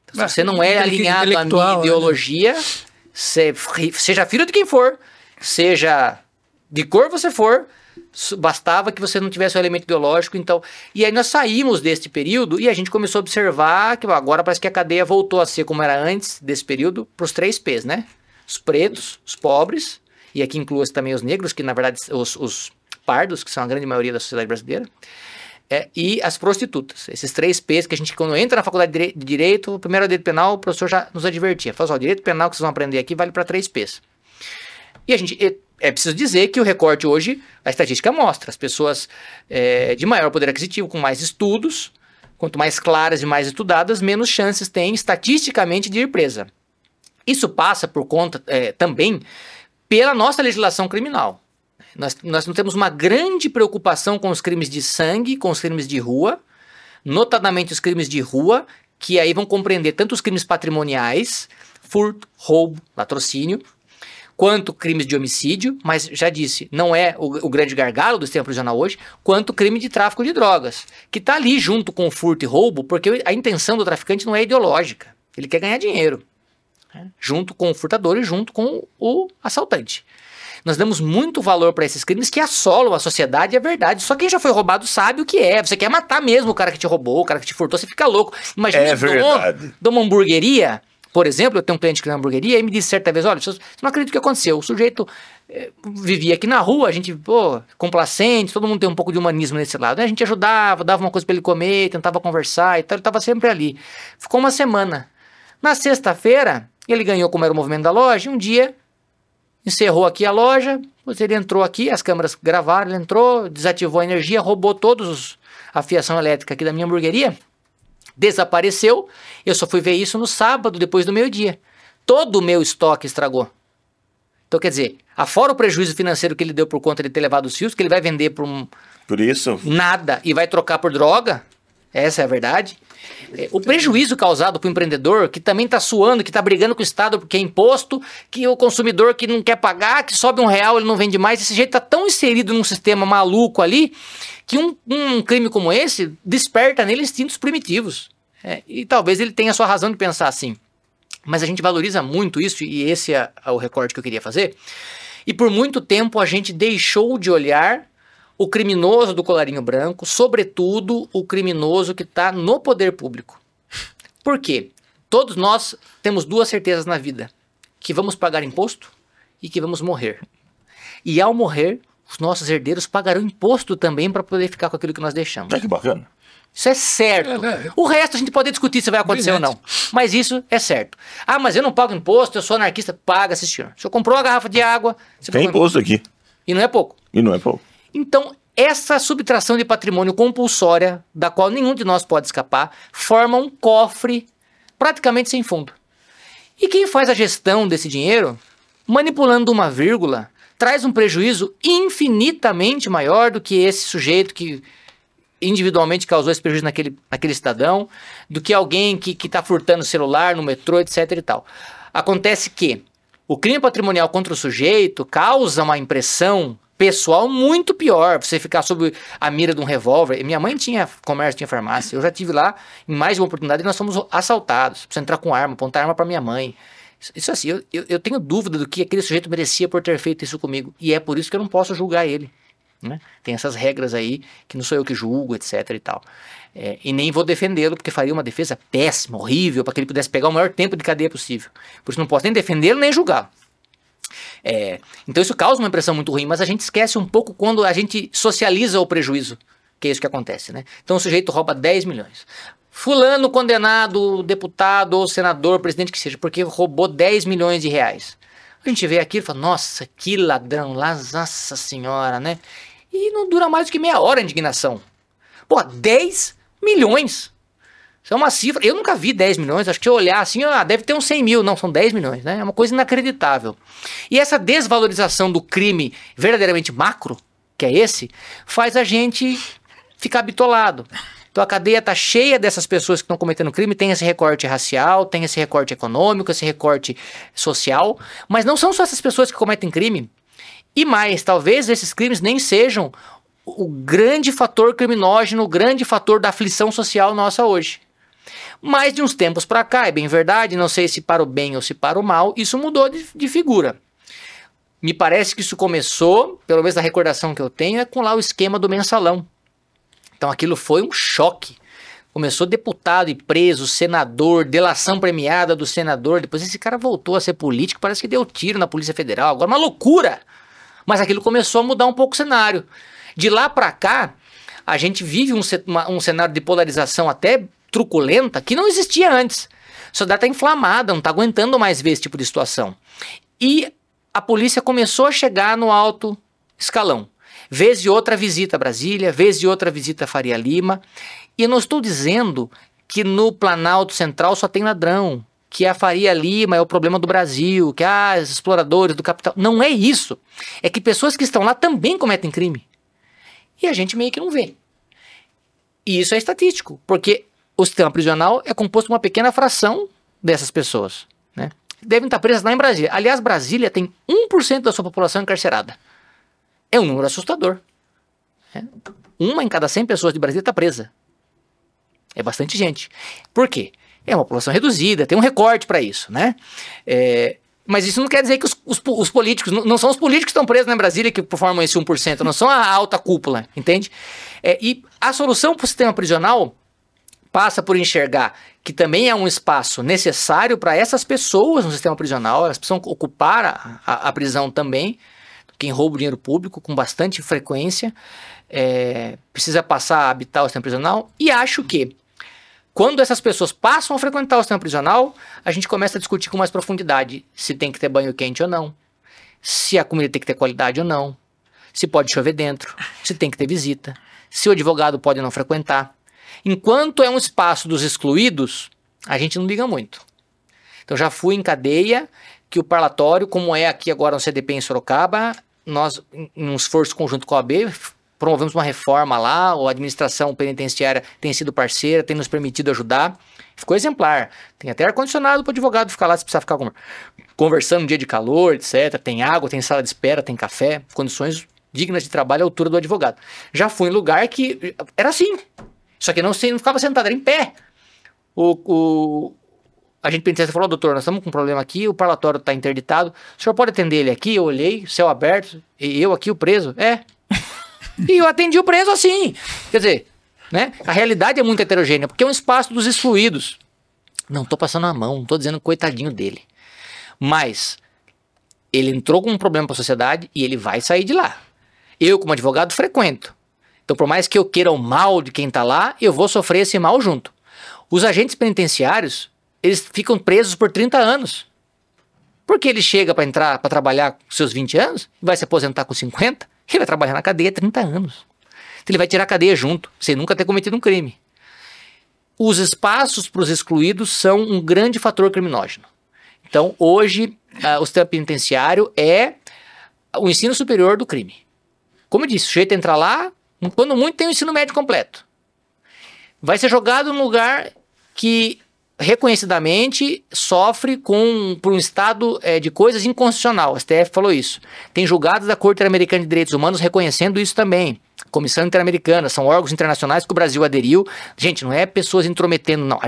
Então, se você não é alinhado à minha ideologia, né? Seja filho de quem for, seja de cor você for, bastava que você não tivesse o elemento ideológico, então... E aí nós saímos desse período e a gente começou a observar que agora parece que a cadeia voltou a ser como era antes desse período, para os 3 P's, né? Os pretos, os pobres, e aqui inclui também os negros, que na verdade os pardos, que são a grande maioria da sociedade brasileira, e as prostitutas. Esses 3 P's que a gente, quando entra na faculdade de Direito, o primeiro direito penal, o professor já nos advertia. Fala assim, o direito penal que vocês vão aprender aqui vale para 3 P's. E a gente... É preciso dizer que o recorte hoje, a estatística mostra, as pessoas de maior poder aquisitivo, com mais estudos, quanto mais claras e mais estudadas, menos chances têm estatisticamente de ir presa. Isso passa por conta também pela nossa legislação criminal. Nós não temos uma grande preocupação com os crimes de sangue, com os crimes de rua, notadamente os crimes de rua, que aí vão compreender tanto os crimes patrimoniais, furto, roubo, latrocínio, quanto crimes de homicídio, mas já disse, não é o grande gargalo do sistema prisional hoje, quanto crime de tráfico de drogas, que está ali junto com o furto e roubo, porque a intenção do traficante não é ideológica, ele quer ganhar dinheiro, né? Junto com o furtador e junto com o assaltante. Nós damos muito valor para esses crimes que assolam a sociedade e a verdade. Só quem já foi roubado sabe o que é. Você quer matar mesmo o cara que te roubou, o cara que te furtou, você fica louco. Imagina de uma hamburgueria. Por exemplo, eu tenho um cliente que tem uma hamburgueria e me disse certa vez, olha, você não acredita o que aconteceu. O sujeito vivia aqui na rua, a gente, complacente, todo mundo tem um pouco de humanismo nesse lado. Né? A gente ajudava, dava uma coisa para ele comer, tentava conversar e tal, ele estava sempre ali. Ficou uma semana. Na sexta-feira, ele ganhou como era o movimento da loja, um dia encerrou aqui a loja, depois ele entrou aqui, as câmeras gravaram, ele entrou, desativou a energia, roubou todos a fiação elétrica aqui da minha hamburgueria. Desapareceu, eu só fui ver isso no sábado, depois do meio-dia. Todo o meu estoque estragou. Então, quer dizer, afora o prejuízo financeiro que ele deu por conta de ter levado os fios, que ele vai vender por isso nada e vai trocar por droga, essa é a verdade. O prejuízo causado para o empreendedor, que também está suando, que está brigando com o Estado porque é imposto, que o consumidor que não quer pagar, que sobe R$1, ele não vende mais, esse jeito está tão inserido num sistema maluco ali, que um crime como esse desperta nele instintos primitivos. E talvez ele tenha a sua razão de pensar assim. Mas a gente valoriza muito isso, e esse é o recorte que eu queria fazer. E por muito tempo a gente deixou de olhar o criminoso do colarinho branco, sobretudo o criminoso que está no poder público. Por quê? Todos nós temos duas certezas na vida: que vamos pagar imposto e que vamos morrer. E ao morrer, os nossos herdeiros pagarão imposto também para poder ficar com aquilo que nós deixamos. Que bacana. Isso é certo. O resto a gente pode discutir se vai acontecer ou não. Mas isso é certo. Ah, mas eu não pago imposto, eu sou anarquista. Paga, sim, senhor. O senhor comprou uma garrafa de água... Tem imposto aqui. E não é pouco. E não é pouco. Então, essa subtração de patrimônio compulsória, da qual nenhum de nós pode escapar, forma um cofre praticamente sem fundo. E quem faz a gestão desse dinheiro, manipulando uma vírgula, traz um prejuízo infinitamente maior do que esse sujeito que individualmente causou esse prejuízo naquele cidadão, do que alguém que está furtando celular no metrô, etc e tal. Acontece que o crime patrimonial contra o sujeito causa uma impressão pessoal muito pior. Você ficar sob a mira de um revólver. Minha mãe tinha comércio, tinha farmácia. Eu já tive lá em mais de uma oportunidade e nós fomos assaltados. Precisa entrar com arma, apontar arma para minha mãe. Isso assim, eu tenho dúvida do que aquele sujeito merecia por ter feito isso comigo. E é por isso que eu não posso julgar ele. Né? Tem essas regras aí que não sou eu que julgo, etc e tal. E nem vou defendê-lo, porque faria uma defesa péssima, horrível, para que ele pudesse pegar o maior tempo de cadeia possível. Por isso não posso nem defendê-lo, nem julgá-lo. Então isso causa uma impressão muito ruim, mas a gente esquece um pouco quando a gente socializa o prejuízo, que é isso que acontece, né? Então o sujeito rouba 10 milhões. Fulano condenado, deputado ou senador, presidente que seja, porque roubou 10 milhões de reais. A gente vê aquilo e fala, nossa, que ladrão, nossa senhora, né? E não dura mais do que meia hora a indignação. Pô, 10 milhões. Isso é uma cifra, eu nunca vi 10 milhões, acho que se eu olhar assim, deve ter uns 100 mil, não, são 10 milhões, né? É uma coisa inacreditável. E essa desvalorização do crime verdadeiramente macro, que é esse, faz a gente ficar bitolado. Então a cadeia está cheia dessas pessoas que estão cometendo crime, tem esse recorte racial, tem esse recorte econômico, esse recorte social, mas não são só essas pessoas que cometem crime. E mais, talvez esses crimes nem sejam o grande fator criminógeno, o grande fator da aflição social nossa hoje. Mas de uns tempos para cá, é bem verdade, não sei se para o bem ou se para o mal, isso mudou de figura. Me parece que isso começou, pelo menos na recordação que eu tenho, com lá o esquema do mensalão. Então aquilo foi um choque. Começou deputado e preso, senador, delação premiada do senador, depois esse cara voltou a ser político, parece que deu tiro na Polícia Federal, agora uma loucura. Mas aquilo começou a mudar um pouco o cenário. De lá para cá, a gente vive um cenário de polarização até truculenta que não existia antes. A sociedade está inflamada, não está aguentando mais ver esse tipo de situação. E a polícia começou a chegar no alto escalão. Vez e outra visita a Brasília, vez e outra visita a Faria Lima. E eu não estou dizendo que no Planalto Central só tem ladrão, que a Faria Lima é o problema do Brasil, que os exploradores do capital. Não é isso. É que pessoas que estão lá também cometem crime. E a gente meio que não vê. E isso é estatístico, porque o sistema prisional é composto por uma pequena fração dessas pessoas, né? Devem estar presas lá em Brasília. Aliás, Brasília tem 1% da sua população encarcerada. É um número assustador. Uma em cada 100 pessoas de Brasília está presa. É bastante gente. Por quê? É uma população reduzida, tem um recorte para isso, né? Mas isso não quer dizer que os políticos, não são os políticos que estão presos na Brasília que formam esse 1%, não são a alta cúpula, entende? E a solução para o sistema prisional passa por enxergar que também é um espaço necessário para essas pessoas no sistema prisional, elas precisam ocupar a prisão também. Quem rouba o dinheiro público com bastante frequência precisa passar a habitar o sistema prisional. E acho que quando essas pessoas passam a frequentar o sistema prisional, a gente começa a discutir com mais profundidade se tem que ter banho quente ou não, se a comida tem que ter qualidade ou não, se pode chover dentro, se tem que ter visita, se o advogado pode não frequentar. Enquanto é um espaço dos excluídos, a gente não liga muito. Então já fui em cadeia que o parlatório, como é aqui agora no CDP em Sorocaba, nós, em um esforço conjunto com a OAB, promovemos uma reforma lá, a administração penitenciária tem sido parceira, tem nos permitido ajudar. Ficou exemplar. Tem até ar-condicionado para o advogado ficar lá se precisar ficar conversando no dia de calor, etc. Tem água, tem sala de espera, tem café, condições dignas de trabalho à altura do advogado. Já fui em lugar que era assim. Só que não ficava sentado, era em pé. A gente penitenciário falou, doutor, nós estamos com um problema aqui, o parlatório está interditado, o senhor pode atender ele aqui? Eu olhei, céu aberto, e eu aqui, o preso. E eu atendi o preso assim. Quer dizer, né? A realidade é muito heterogênea, porque é um espaço dos excluídos. Não estou passando a mão, não estou dizendo coitadinho dele. Mas ele entrou com um problema para a sociedade e ele vai sair de lá. Eu, como advogado, frequento. Então, por mais que eu queira o mal de quem está lá, eu vou sofrer esse mal junto. Os agentes penitenciários, eles ficam presos por 30 anos. Porque ele chega para entrar, para trabalhar com seus 20 anos, e vai se aposentar com 50, ele vai trabalhar na cadeia 30 anos. Então ele vai tirar a cadeia junto, sem nunca ter cometido um crime. Os espaços para os excluídos são um grande fator criminógeno. Então, hoje, o sistema penitenciário é o ensino superior do crime. Como eu disse, o sujeito entra lá, quando muito tem o ensino médio completo. Vai ser jogado num lugar que reconhecidamente sofre por um estado de coisas inconstitucional. O STF falou isso. Tem julgados da Corte Interamericana de Direitos Humanos reconhecendo isso também. Comissão Interamericana, são órgãos internacionais que o Brasil aderiu. Gente, não é pessoas intrometendo, não.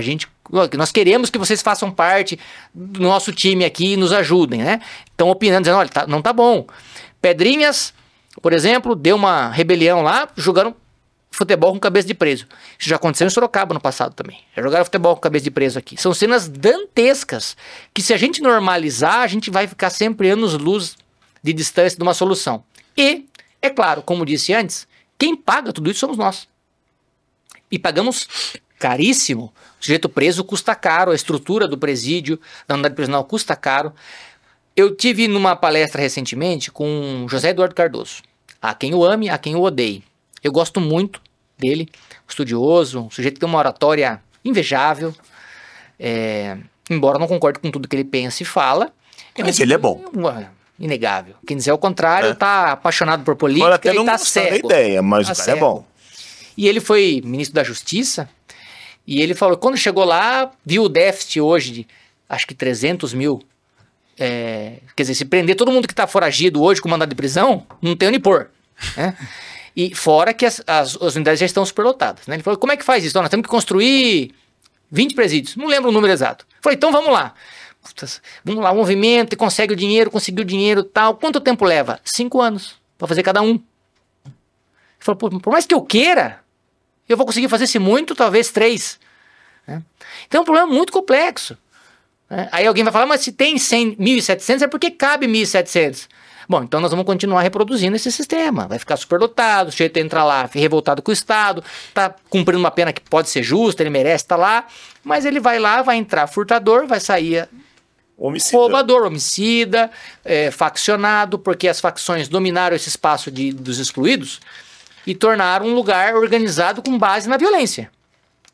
Nós queremos que vocês façam parte do nosso time aqui e nos ajudem, né? Estão opinando, dizendo, olha, não tá bom. Pedrinhas, por exemplo, deu uma rebelião lá, jogaram futebol com cabeça de preso. Isso já aconteceu em Sorocaba no passado também. Já jogaram futebol com cabeça de preso aqui. São cenas dantescas que, se a gente normalizar, a gente vai ficar sempre anos-luz de distância de uma solução. E, é claro, como disse antes, quem paga tudo isso somos nós. E pagamos caríssimo. O sujeito preso custa caro, a estrutura do presídio, da unidade prisional custa caro. Eu tive numa palestra recentemente com José Eduardo Cardoso. Há quem o ame, há quem o odeie. Eu gosto muito dele, estudioso, um sujeito que tem uma oratória invejável, embora não concorde com tudo que ele pensa e fala. Mas ele é bom. Inegável. Quem dizer o contrário está apaixonado por política e está cego. Ideia, mas o cara é bom. E ele foi ministro da Justiça e ele falou, quando chegou lá, viu o déficit hoje de, acho que 300 mil. Quer dizer, se prender todo mundo que está foragido hoje com mandado de prisão, não tem onde pôr, né? E fora que as unidades já estão superlotadas, né? Ele falou, como é que faz isso? Então, nós temos que construir 20 presídios. Não lembro o número exato. Eu falei, então vamos lá. Vamos lá, o movimento, consegue o dinheiro, conseguiu o dinheiro e tal. Quanto tempo leva? 5 anos para fazer cada um. Ele falou, por mais que eu queira, eu vou conseguir fazer se muito, talvez 3. Né? Então é um problema muito complexo. Né? Aí alguém vai falar, mas se tem 1.700 é porque cabe 1.700. Bom, então nós vamos continuar reproduzindo esse sistema. Vai ficar superlotado, o sujeito entra lá revoltado com o Estado, está cumprindo uma pena que pode ser justa, ele merece estar lá, mas ele vai lá, vai entrar furtador, vai sair roubador, homicida, faccionado, porque as facções dominaram esse espaço dos excluídos e tornaram um lugar organizado com base na violência.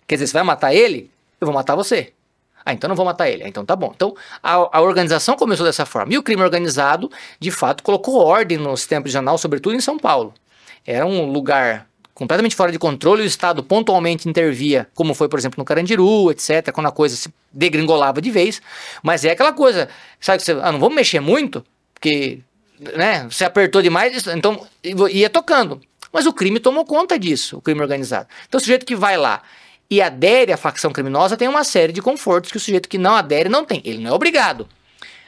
Quer dizer, você vai matar ele, eu vou matar você. Ah, então não vou matar ele. Ah, então tá bom. Então a organização começou dessa forma. E o crime organizado, de fato, colocou ordem no sistema prisional, sobretudo em São Paulo. Era um lugar completamente fora de controle, o Estado pontualmente intervia, como foi, por exemplo, no Carandiru, etc., quando a coisa se degringolava de vez. Mas é aquela coisa, sabe, que você, não vamos mexer muito, porque, né, você apertou demais, então ia tocando. Mas o crime tomou conta disso, o crime organizado. Então o sujeito que vai lá e adere à facção criminosa tem uma série de confortos que o sujeito que não adere não tem. Ele não é obrigado.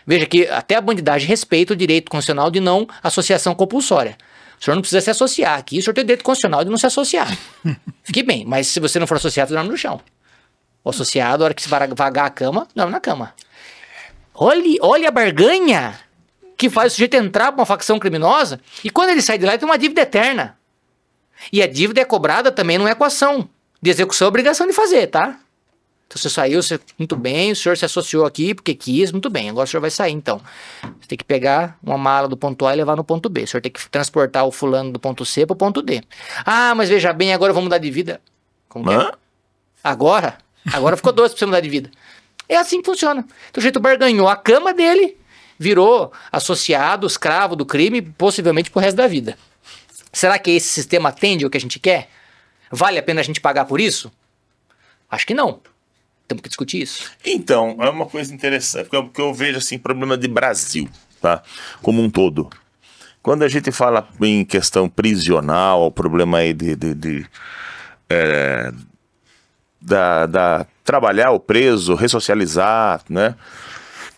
Veja que até a bandidagem respeita o direito constitucional de não associação compulsória. O senhor não precisa se associar. Aqui o senhor tem direito constitucional de não se associar. Fique bem, mas se você não for associado, dorme no chão. O associado, a hora que se vagar a cama, dorme na cama. Olha a barganha que faz o sujeito entrar para uma facção criminosa e quando ele sai de lá ele tem uma dívida eterna. E a dívida é cobrada também numa equação de execução é obrigação de fazer, tá? Então você saiu, muito bem, o senhor se associou aqui porque quis, muito bem, agora o senhor vai sair então. Você tem que pegar uma mala do ponto A e levar no ponto B. O senhor tem que transportar o fulano do ponto C para o ponto D. Ah, mas veja bem, agora eu vou mudar de vida. Como que é? Agora ficou 12 pra você mudar de vida. É assim que funciona. Então o jeito barganhou a cama dele, virou associado, escravo do crime, possivelmente pro resto da vida. Será que esse sistema atende ao que a gente quer? Vale a pena a gente pagar por isso? Acho que não. Temos que discutir isso. Então, é uma coisa interessante, porque eu vejo assim, problema de Brasil, tá? Como um todo. Quando a gente fala em questão prisional, o problema aí trabalhar o preso, ressocializar, né?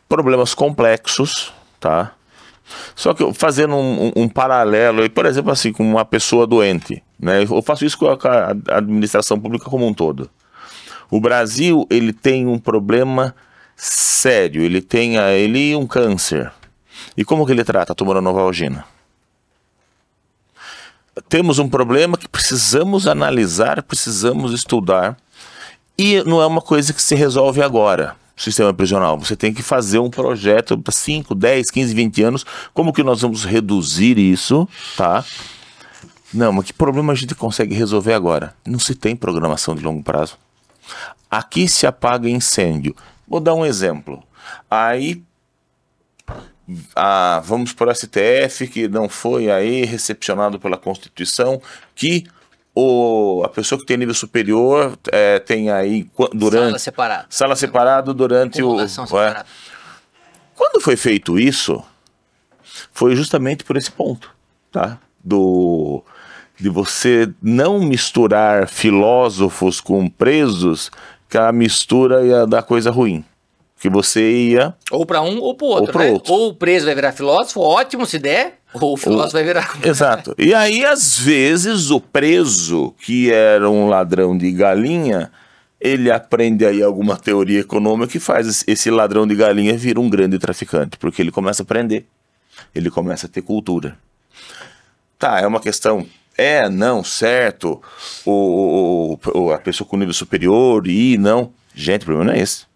Problemas complexos, tá? Só que fazendo um paralelo, por exemplo, assim, com uma pessoa doente, né? Eu faço isso com a administração pública como um todo. O Brasil, ele tem um problema sério, ele tem um câncer. E como que ele trata? Tomando Novalgina. Temos um problema que precisamos analisar, precisamos estudar, e não é uma coisa que se resolve agora. Sistema prisional, você tem que fazer um projeto para 5, 10, 15, 20 anos, como que nós vamos reduzir isso, tá? Não, mas que problema a gente consegue resolver agora? Não se tem programação de longo prazo. Aqui se apaga incêndio. Vou dar um exemplo. Aí, vamos para o STF, que não foi aí recepcionado pela Constituição, que a pessoa que tem nível superior tem aí durante sala separada durante separada. Quando foi feito isso, foi justamente por esse ponto, tá? De você não misturar filósofos com presos, que a mistura ia dar coisa ruim. Que você ia... Ou para um ou para o outro, né? Ou o preso vai virar filósofo, ótimo se der, ou o filósofo vai virar... Exato. E aí, às vezes, o preso, que era um ladrão de galinha, ele aprende aí alguma teoria econômica que faz esse ladrão de galinha vir um grande traficante, porque ele começa a aprender, ele começa a ter cultura. Tá, é uma questão... não, certo, a pessoa com nível superior não... Gente, o problema não é esse.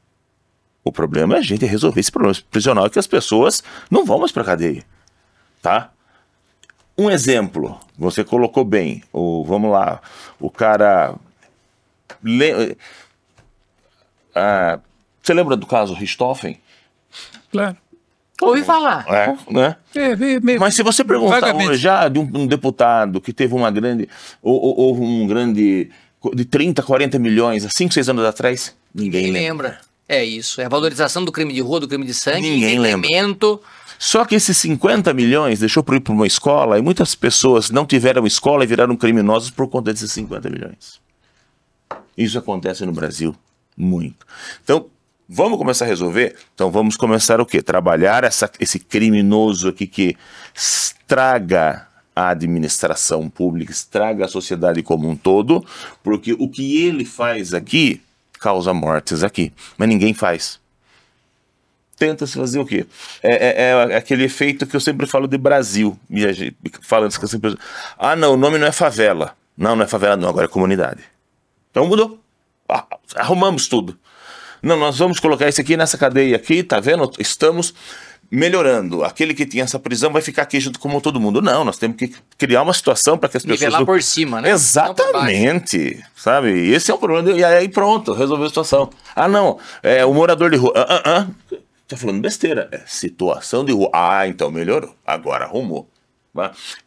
O problema é a gente resolver esse problema prisional, que as pessoas não vão mais para cadeia, tá? Um exemplo, você colocou bem, vamos lá, o cara... você lembra do caso Richthofen? Claro. Ouvi falar. Né? Mas se você perguntar hoje de um deputado que teve houve um grande de 30, 40 milhões há 5, 6 anos atrás, ninguém lembra. É isso, é a valorização do crime de rua, do crime de sangue, ninguém lembra. Só que esses 50 milhões deixou para ir para uma escola e muitas pessoas não tiveram escola e viraram criminosos por conta desses 50 milhões. Isso acontece no Brasil muito. Então, vamos começar a resolver? Então vamos começar o quê? Trabalhar esse criminoso aqui que estraga a administração pública, estraga a sociedade como um todo, porque o que ele faz aqui causa mortes aqui, mas ninguém faz. Tenta-se fazer o quê? É aquele efeito que eu sempre falo de Brasil, falando que eu sempre... não, o nome não é favela. Não é favela não, agora é comunidade. Então mudou. Arrumamos tudo. Não, nós vamos colocar isso aqui nessa cadeia aqui, tá vendo? Estamos melhorando. Aquele que tinha essa prisão vai ficar aqui junto com todo mundo. Não, nós temos que criar uma situação para que as pessoas... Nivelar por cima, né? Exatamente. Sabe? Esse é o problema. E aí pronto, resolveu a situação. Não, o morador de rua... Tá falando besteira. É situação de rua. Então melhorou. Agora arrumou.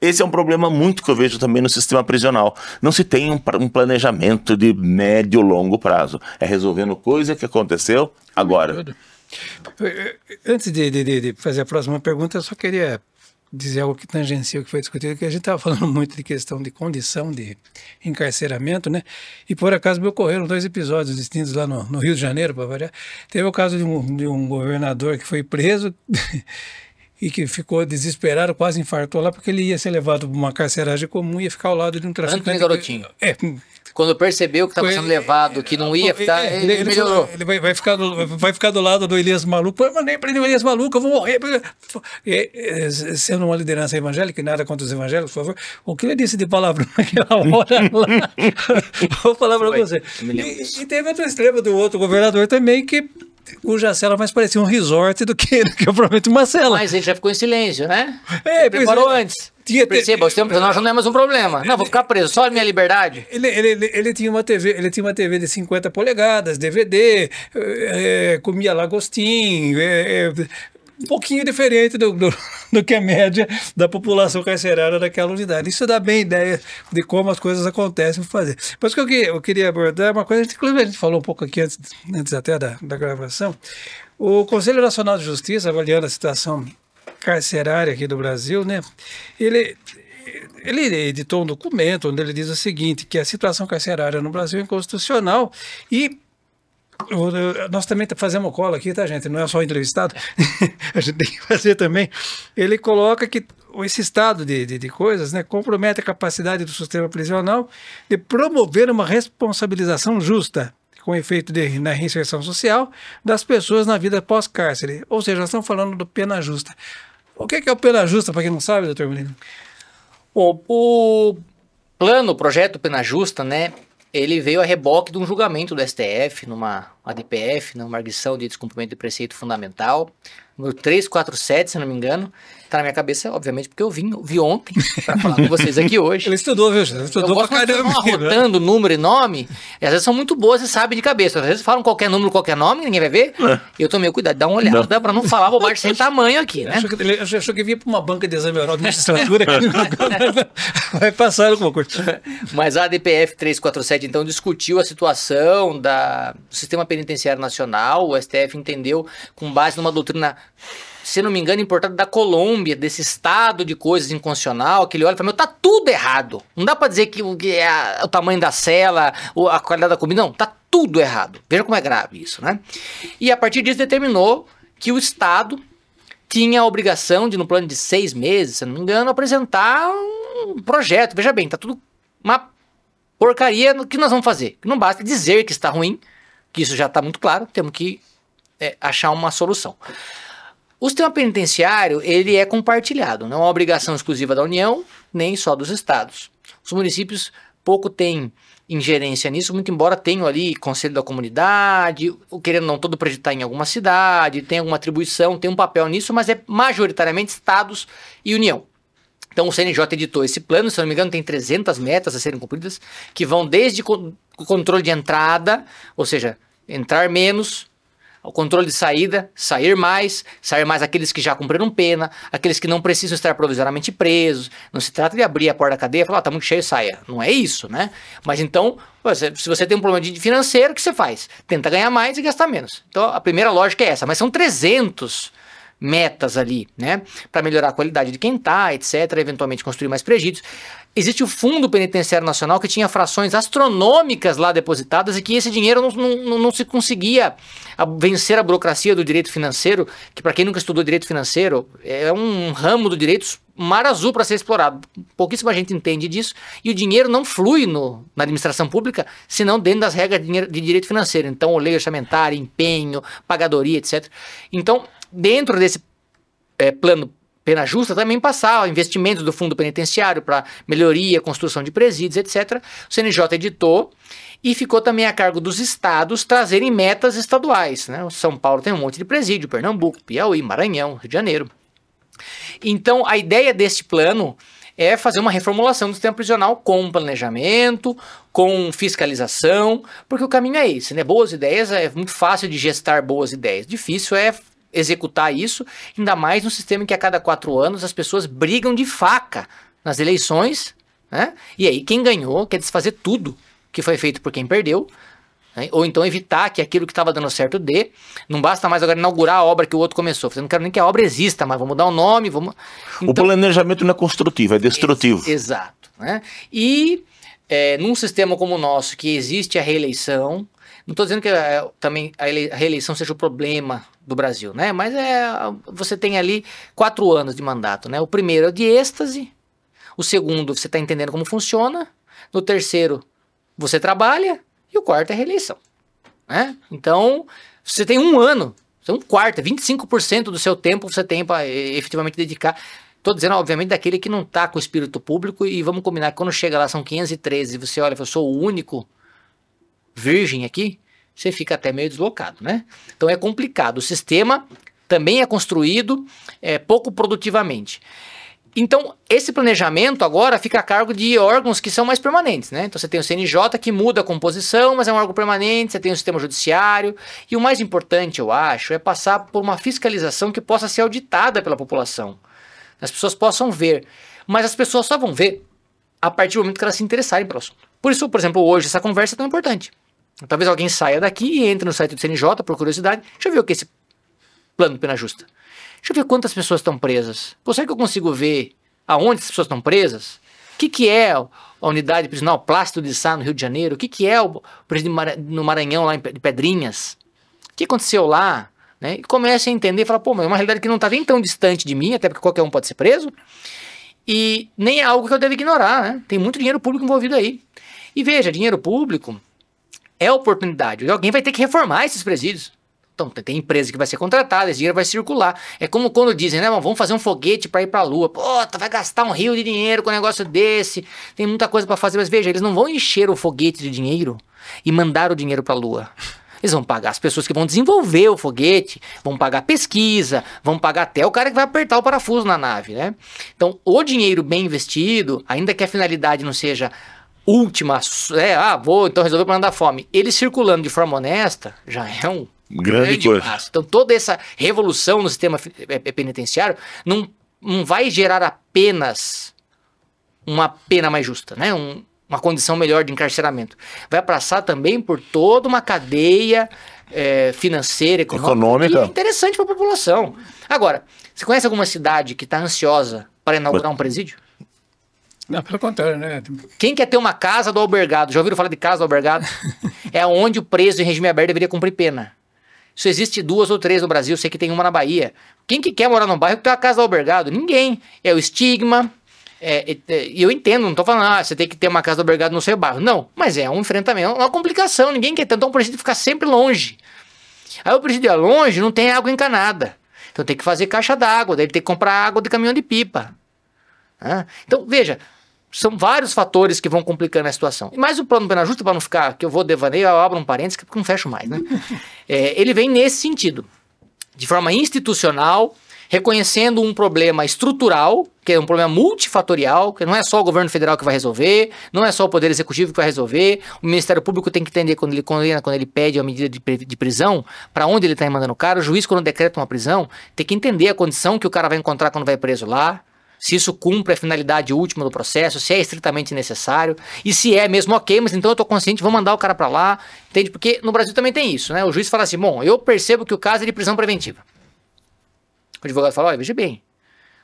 Esse é um problema muito que eu vejo também no sistema prisional. Não se tem um planejamento de médio e longo prazo. É resolvendo coisa que aconteceu agora. Antes de fazer a próxima pergunta, eu só queria dizer algo que tangencia o que foi discutido, que a gente estava falando muito de questão de condição de encarceramento, né? E por acaso me ocorreram 2 episódios distintos lá no Rio de Janeiro, para variar. Teve o caso de um governador que foi preso e que ficou desesperado, quase infartou lá, porque ele ia ser levado para uma carceragem comum e ia ficar ao lado de um traficante. Antônio Garotinho. Quando percebeu que estava sendo levado, que não ia ficar, ele melhorou. Ele vai ficar do lado do Elias Maluco. Mas nem prendeu o Elias Maluco, eu vou morrer. Sendo uma liderança evangélica, e nada contra os evangélicos, por favor, o que ele disse de palavrão naquela hora lá, vou falar para você. E teve outro extremo do outro governador também, cuja cela mais parecia um resort do que provavelmente uma cela. Mas ele já ficou em silêncio, né? Ele preparou antes. Perceba, o sistema prisional já não é mais um problema. Não, vou ficar preso, só a minha liberdade. Ele tinha uma TV de 50 polegadas, DVD, comia lagostim, um pouquinho diferente do que a média da população carcerária daquela unidade. Isso dá bem ideia de como as coisas acontecem por fazer. Mas o que eu queria abordar é uma coisa, inclusive a gente falou um pouco aqui antes até da gravação. O Conselho Nacional de Justiça, avaliando a situação carcerária aqui do Brasil, né, ele editou um documento onde ele diz o seguinte, que a situação carcerária no Brasil é inconstitucional e nós também fazemos cola aqui, tá, gente? Não é só entrevistado, a gente tem que fazer também. Ele coloca que esse estado de coisas, né, compromete a capacidade do sistema prisional de promover uma responsabilização justa, com efeito na reinserção social das pessoas na vida pós-cárcere. Ou seja, nós estamos falando do pena justa. O que é o pena justa, para quem não sabe, doutor Molina? O projeto Pena Justa, né? Ele veio a reboque de um julgamento do STF, numa ADPF, numa arguição de descumprimento de preceito fundamental, número 347, se não me engano. Tá na minha cabeça, obviamente, porque eu vi ontem para falar com vocês aqui hoje. Ele estudou, viu? Ele estudou pra caramba. Arrotando número e nome, e às vezes são muito boas e sabem de cabeça. Às vezes falam qualquer número, qualquer nome, ninguém vai ver. E eu tomei o cuidado de dar uma olhada para não falar bobagem sem tamanho aqui, né? Ele achou que vinha para uma banca de exame oral de magistratura. Vai passar alguma coisa. Mas a ADPF 347, então, discutiu a situação do sistema penitenciário nacional. O STF entendeu, com base numa doutrina, se não me engano, importada da Colômbia, desse estado de coisas inconstitucional, que ele olha e fala, tá tudo errado. Não dá pra dizer que é o tamanho da cela, a qualidade da comida, não, tá tudo errado. Veja como é grave isso, né? E a partir disso determinou que o Estado tinha a obrigação de, no plano de 6 meses, se não me engano, apresentar um projeto. Veja bem, tá tudo uma porcaria. O que nós vamos fazer? Não basta dizer que está ruim, que isso já está muito claro, temos que achar uma solução. O sistema penitenciário, ele é compartilhado, não é uma obrigação exclusiva da União, nem só dos estados. Os municípios pouco têm ingerência nisso, muito embora tenham ali conselho da comunidade, querendo ou não todo projeto está em alguma cidade, tem alguma atribuição, tem um papel nisso, mas é majoritariamente estados e União. Então o CNJ editou esse plano, se não me engano tem 300 metas a serem cumpridas, que vão desde o controle de entrada, ou seja, entrar menos, o controle de saída, sair mais aqueles que já cumpriram pena, aqueles que não precisam estar provisoriamente presos. Não se trata de abrir a porta da cadeia e falar, tá muito cheio, saia. Não é isso, né? Mas então, se você tem um problema de financeiro, o que você faz? Tenta ganhar mais e gastar menos. Então, a primeira lógica é essa, mas são 300 metas ali, né? Para melhorar a qualidade de quem tá, etc., eventualmente construir mais presídios. Existe o Fundo Penitenciário Nacional que tinha frações astronômicas lá depositadas e que esse dinheiro não se conseguia vencer a burocracia do direito financeiro, que para quem nunca estudou direito financeiro, é um ramo do direito mar azul para ser explorado. Pouquíssima gente entende disso e o dinheiro não flui na administração pública, senão dentro das regras de direito financeiro. Então, lei orçamentária, empenho, pagadoria, etc. Então, dentro desse plano Pena Justa, também passar investimentos do fundo penitenciário para melhoria, construção de presídios, etc. O CNJ editou e ficou também a cargo dos estados trazerem metas estaduais, né? O São Paulo tem um monte de presídio, Pernambuco, Piauí, Maranhão, Rio de Janeiro. Então, a ideia deste plano é fazer uma reformulação do sistema prisional com planejamento, com fiscalização, porque o caminho é esse, né? Boas ideias, é muito fácil de gestar boas ideias, difícil é executar isso, ainda mais num sistema em que a cada 4 anos as pessoas brigam de faca nas eleições, né? E aí quem ganhou quer desfazer tudo que foi feito por quem perdeu, né? Ou então evitar que aquilo que estava dando certo dê. Não basta mais agora inaugurar a obra que o outro começou. Eu não quero nem que a obra exista, mas vamos mudar o nome. Então, o planejamento não é construtivo, é destrutivo. Exato, né? E num sistema como o nosso, que existe a reeleição, não estou dizendo que também a reeleição seja o problema do Brasil, né? Mas você tem ali 4 anos de mandato, né? O primeiro é de êxtase, o segundo você está entendendo como funciona, no terceiro você trabalha e o quarto é reeleição, né? Então, você tem 1 ano, um quarto, 25% do seu tempo você tem para efetivamente dedicar. Estou dizendo, obviamente, daquele que não está com o espírito público e vamos combinar que quando chega lá são 513 e você olha e fala, eu sou o único virgem aqui, você fica até meio deslocado, né? Então é complicado. O sistema também é construído pouco produtivamente. Então, esse planejamento agora fica a cargo de órgãos que são mais permanentes, né? Então, você tem o CNJ que muda a composição, mas é um órgão permanente, você tem o sistema judiciário, e o mais importante, eu acho, é passar por uma fiscalização que possa ser auditada pela população. As pessoas possam ver, mas as pessoas só vão ver a partir do momento que elas se interessarem pelo assunto. Por isso, por exemplo, hoje essa conversa é tão importante. Talvez alguém saia daqui e entre no site do CNJ, por curiosidade, deixa eu ver o que é esse plano de pena justa. Deixa eu ver quantas pessoas estão presas. Pô, será que eu consigo ver aonde as pessoas estão presas? O que é a unidade prisional Plácido de Sá, no Rio de Janeiro? O que é o presídio no Maranhão, lá em Pedrinhas? O que aconteceu lá? Né? E comece a entender e falar, pô, mas é uma realidade que não está nem tão distante de mim, até porque qualquer um pode ser preso, e nem é algo que eu devo ignorar, né? Tem muito dinheiro público envolvido aí. E veja, dinheiro público é oportunidade. E alguém vai ter que reformar esses presídios. Então, tem empresa que vai ser contratada, esse dinheiro vai circular. É como quando dizem, né, vamos fazer um foguete para ir para a Lua. Pô, vai gastar um rio de dinheiro com um negócio desse. Tem muita coisa para fazer, mas veja, eles não vão encher o foguete de dinheiro e mandar o dinheiro para a Lua. Eles vão pagar as pessoas que vão desenvolver o foguete, vão pagar pesquisa, vão pagar até o cara que vai apertar o parafuso na nave, né? Então, o dinheiro bem investido, ainda que a finalidade não seja última, vou então resolver o problema da fome, ele circulando de forma honesta, já é um grande coisa. Passo. Então, toda essa revolução no sistema penitenciário não vai gerar apenas uma pena mais justa, né? Uma condição melhor de encarceramento. Vai passar também por toda uma cadeia financeira, econômica. E é interessante para a população. Agora, você conhece alguma cidade que está ansiosa para inaugurar um presídio? Não, pelo contrário, né? Quem quer ter uma casa do albergado? Já ouviram falar de casa do albergado? É onde o preso em regime aberto deveria cumprir pena. Isso existe 2 ou 3 no Brasil, sei que tem uma na Bahia. Quem que quer morar num bairro que tem uma casa do albergado? Ninguém. É o estigma. E eu entendo, não estou falando, você tem que ter uma casa do albergado no seu bairro. Não, mas é um enfrentamento, uma complicação. Ninguém quer ter, então o presídio ficar sempre longe. Aí o presídio é longe, não tem água encanada. Então tem que fazer caixa d'água, daí tem que comprar água de caminhão de pipa. Então, veja, são vários fatores que vão complicando a situação. E mais o plano pena justa, para não ficar, que eu vou devaneio, eu abro um parênteses, porque não fecho mais, né? Ele vem nesse sentido, de forma institucional, reconhecendo um problema estrutural, que é um problema multifatorial, que não é só o governo federal que vai resolver, não é só o Poder Executivo que vai resolver, o Ministério Público tem que entender quando ele condena, quando ele pede a medida de prisão, para onde ele está mandando o cara, o juiz quando decreta uma prisão, tem que entender a condição que o cara vai encontrar quando vai preso lá, se isso cumpre a finalidade última do processo, se é estritamente necessário, e se é mesmo ok, mas então eu estou consciente, vou mandar o cara para lá, entende? Porque no Brasil também tem isso, né? O juiz fala assim, bom, eu percebo que o caso é de prisão preventiva. O advogado fala, olha, veja bem,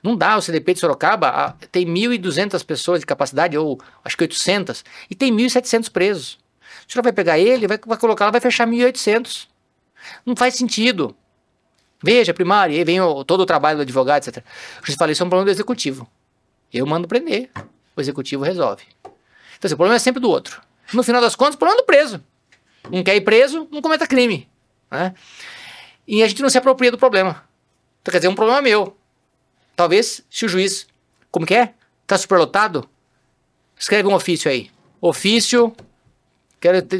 não dá, o CDP de Sorocaba tem 1.200 pessoas de capacidade, ou acho que 800, e tem 1.700 presos. O senhor vai pegar ele, vai colocar lá, vai fechar 1.800. Não faz sentido. Veja, primário, aí vem todo o trabalho do advogado, etc. O juiz fala, isso é um problema do executivo. Eu mando prender, o executivo resolve. Então, assim, o problema é sempre do outro. No final das contas, o problema é do preso. Não quer ir preso, não cometa crime. Né? E a gente não se apropria do problema. Então, quer dizer, é um problema meu. Talvez, se o juiz, como que é? Está superlotado? Escreve um ofício aí. Ofício,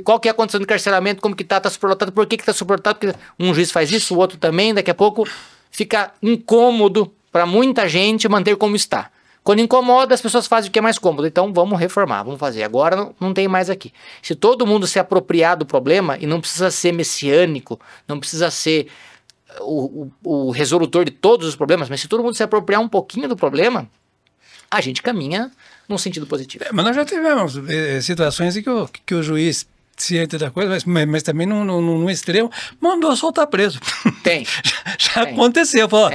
qual que é a condição de encarceramento, como que tá superlotado, por que está superlotado? Porque um juiz faz isso, o outro também, daqui a pouco fica incômodo para muita gente manter como está. Quando incomoda, as pessoas fazem o que é mais cômodo. Então, vamos reformar, vamos fazer. Agora não tem mais aqui. Se todo mundo se apropriar do problema, e não precisa ser messiânico, não precisa ser o resolutor de todos os problemas, mas se todo mundo se apropriar um pouquinho do problema, a gente caminha num sentido positivo. Mas nós já tivemos situações em que o juiz, ciente da coisa, mas também num extremo, mandou soltar preso. Tem. Já aconteceu. Falou,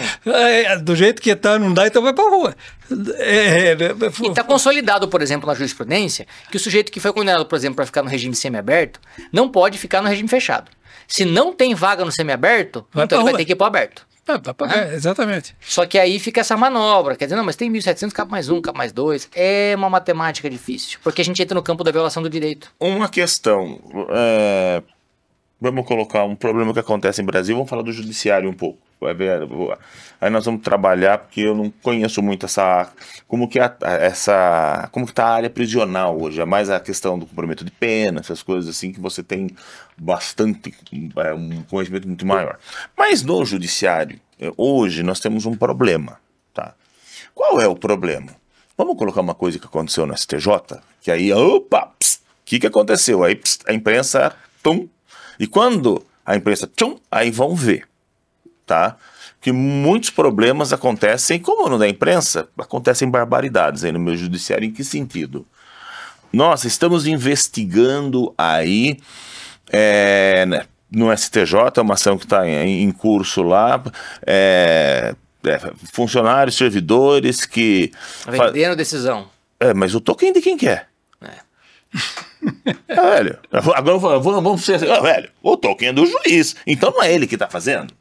do jeito que tá, não dá, então vai pra rua. E está consolidado, por exemplo, na jurisprudência, que o sujeito que foi condenado, por exemplo, para ficar no regime semiaberto, não pode ficar no regime fechado. Se não tem vaga no semiaberto, então ele vai ter que ir para o aberto. Exatamente. Só que aí fica essa manobra, quer dizer, não, mas tem 1.700, cabe mais um, cabe mais dois. É uma matemática difícil, porque a gente entra no campo da violação do direito. Uma questão, vamos colocar um problema que acontece em Brasil, vamos falar do judiciário um pouco. Aí nós vamos trabalhar, porque eu não conheço muito como que tá a área prisional hoje, é mais a questão do cumprimento de pena, essas coisas assim que você tem bastante, um conhecimento muito maior. Mas no judiciário, hoje nós temos um problema, tá? Qual é o problema? Vamos colocar uma coisa que aconteceu no STJ, que aí, opa, o que aconteceu? Aí a imprensa, tum, e quando a imprensa, tchum, aí vão ver, tá? Que muitos problemas acontecem, como no da imprensa, acontecem barbaridades aí no meu judiciário. Em que sentido? Nós estamos investigando aí, né, no STJ, uma ação que está em curso lá, funcionários, servidores que... Vendendo decisão. Mas o token de quem que é? Velho, agora vamos ser assim, velho, o token é do juiz, então não é ele que está fazendo.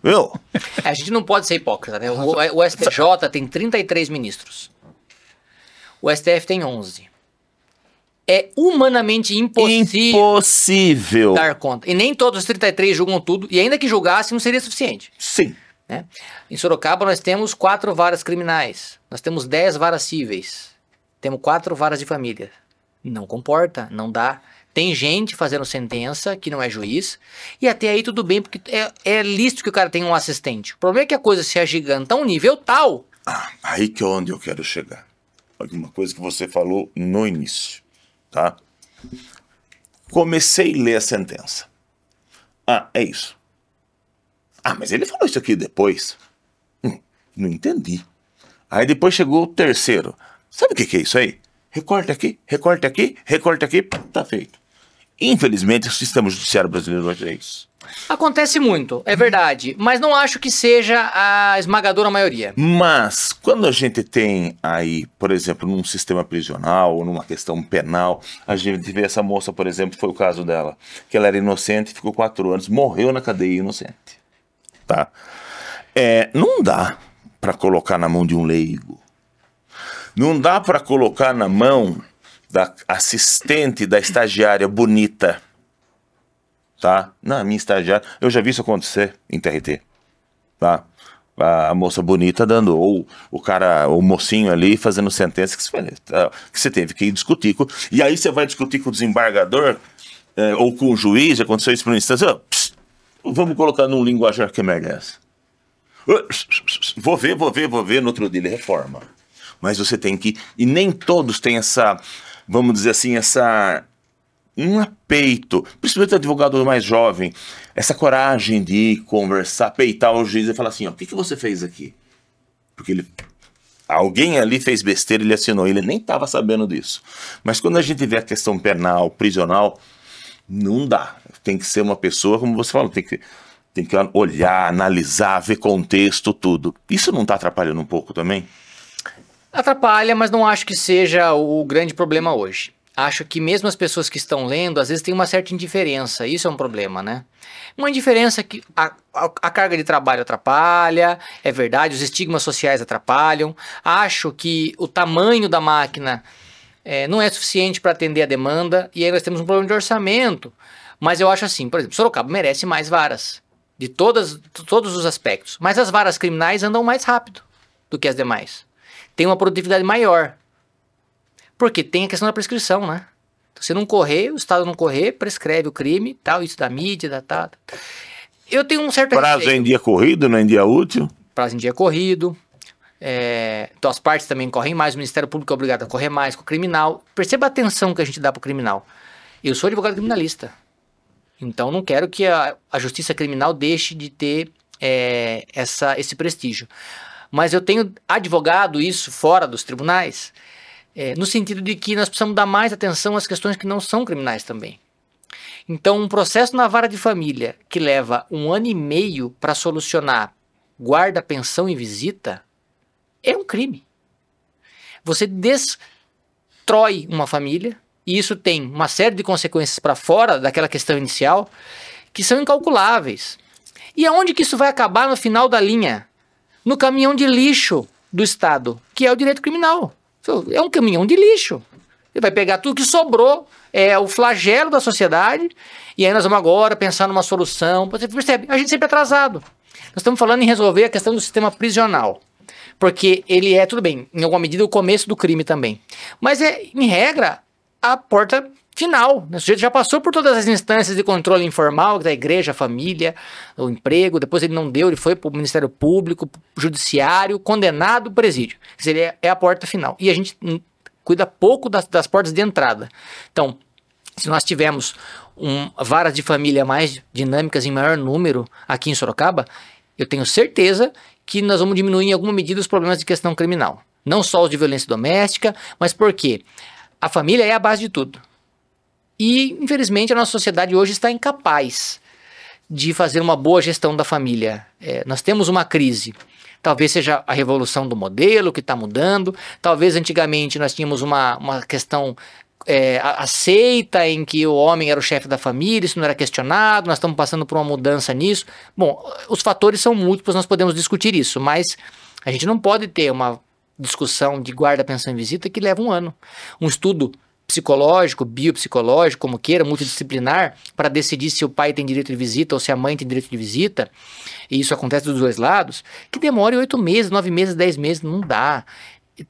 Viu? A gente não pode ser hipócrita, né? O STJ tem 33 ministros. O STF tem 11. É humanamente impossível dar conta. E nem todos os 33 julgam tudo, e ainda que julgassem, não seria suficiente. Sim. Né? Em Sorocaba nós temos 4 varas criminais, nós temos 10 varas cíveis, temos 4 varas de família. Não comporta, não dá. Tem gente fazendo sentença que não é juiz, e até aí tudo bem, porque é lícito que o cara tenha um assistente. O problema é que a coisa se agiganta a um nível tal. Aí que é onde eu quero chegar. Alguma coisa que você falou no início, tá? Comecei a ler a sentença. É isso. Mas ele falou isso aqui depois. Não entendi. Aí depois chegou o terceiro. Sabe o que é isso aí? Recorte aqui, recorte aqui, recorte aqui, tá feito. Infelizmente, o sistema judiciário brasileiro hoje é isso. Acontece muito, é verdade, mas não acho que seja a esmagadora maioria. Mas, quando a gente tem aí, por exemplo, num sistema prisional ou numa questão penal, a gente vê essa moça, por exemplo, foi o caso dela, que ela era inocente, ficou 4 anos, morreu na cadeia inocente. Tá? Não dá para colocar na mão de um leigo. Não dá para colocar na mão da assistente, da estagiária bonita, tá? Na minha estagiária, eu já vi isso acontecer em TRT, tá? A moça bonita dando, ou o mocinho ali fazendo sentença que você teve que ir discutir com, e aí você vai discutir com o desembargador, ou com o juiz, aconteceu isso por uma instância, vamos colocar num linguajar que merda é essa? Vou ver, no outro dia ele reforma. Mas você tem que... E nem todos têm essa, vamos dizer assim, um apeito, principalmente o advogado mais jovem, essa coragem de conversar, peitar o juiz e falar assim, o que você fez aqui? Porque alguém ali fez besteira, ele assinou, ele nem estava sabendo disso. Mas quando a gente vê a questão penal, prisional, não dá. Tem que ser uma pessoa, como você falou, tem que olhar, analisar, ver contexto, tudo. Isso não está atrapalhando um pouco também? Atrapalha, mas não acho que seja o grande problema hoje. Acho que mesmo as pessoas que estão lendo, às vezes tem uma certa indiferença. Isso é um problema, né? Uma indiferença que a carga de trabalho atrapalha, é verdade, os estigmas sociais atrapalham. Acho que o tamanho da máquina não é suficiente para atender a demanda, e aí nós temos um problema de orçamento. Mas eu acho assim, por exemplo, Sorocaba merece mais varas, de todos os aspectos. Mas as varas criminais andam mais rápido do que as demais. Tem uma produtividade maior. Porque tem a questão da prescrição, né? Então, se não correr, o Estado não correr, prescreve o crime, tal, isso da mídia, tal. Eu tenho um certo prazo receio. Em dia corrido, não em dia útil? Prazo em dia corrido. Então as partes também correm mais, o Ministério Público é obrigado a correr mais com o criminal. Perceba a atenção que a gente dá para o criminal. Eu sou advogado criminalista. Então não quero que a justiça criminal deixe de ter esse prestígio. Mas eu tenho advogado isso fora dos tribunais, no sentido de que nós precisamos dar mais atenção às questões que não são criminais também. Então, um processo na vara de família que leva 1 ano e meio para solucionar guarda, pensão e visita é um crime. Você destrói uma família, e isso tem uma série de consequências para fora daquela questão inicial que são incalculáveis. E aonde que isso vai acabar no final da linha? No caminhão de lixo do Estado, que é o direito criminal. É um caminhão de lixo. Ele vai pegar tudo que sobrou, é o flagelo da sociedade, e aí nós vamos agora pensar numa solução. Você percebe, a gente sempre é atrasado. Nós estamos falando em resolver a questão do sistema prisional, porque ele tudo bem, em alguma medida, o começo do crime também. Mas em regra, a porta final. O sujeito já passou por todas as instâncias de controle informal, da igreja, a família, o emprego, depois ele não deu, ele foi para o Ministério Público, judiciário, condenado, presídio. Quer dizer, é a porta final. E a gente cuida pouco das portas de entrada. Então, se nós tivermos varas de família mais dinâmicas em maior número aqui em Sorocaba, eu tenho certeza que nós vamos diminuir em alguma medida os problemas de questão criminal. Não só os de violência doméstica, mas por quê? A família é a base de tudo. E, infelizmente, a nossa sociedade hoje está incapaz de fazer uma boa gestão da família. Nós temos uma crise. Talvez seja a revolução do modelo que está mudando. Talvez antigamente nós tínhamos uma questão aceita em que o homem era o chefe da família, isso não era questionado. Nós estamos passando por uma mudança nisso. Bom, os fatores são múltiplos, nós podemos discutir isso, mas a gente não pode ter uma discussão de guarda, pensão e visita que leva um ano. Um estudo psicológico, biopsicológico, como queira, multidisciplinar, para decidir se o pai tem direito de visita ou se a mãe tem direito de visita, e isso acontece dos dois lados, que demore 8 meses, 9 meses, 10 meses, não dá.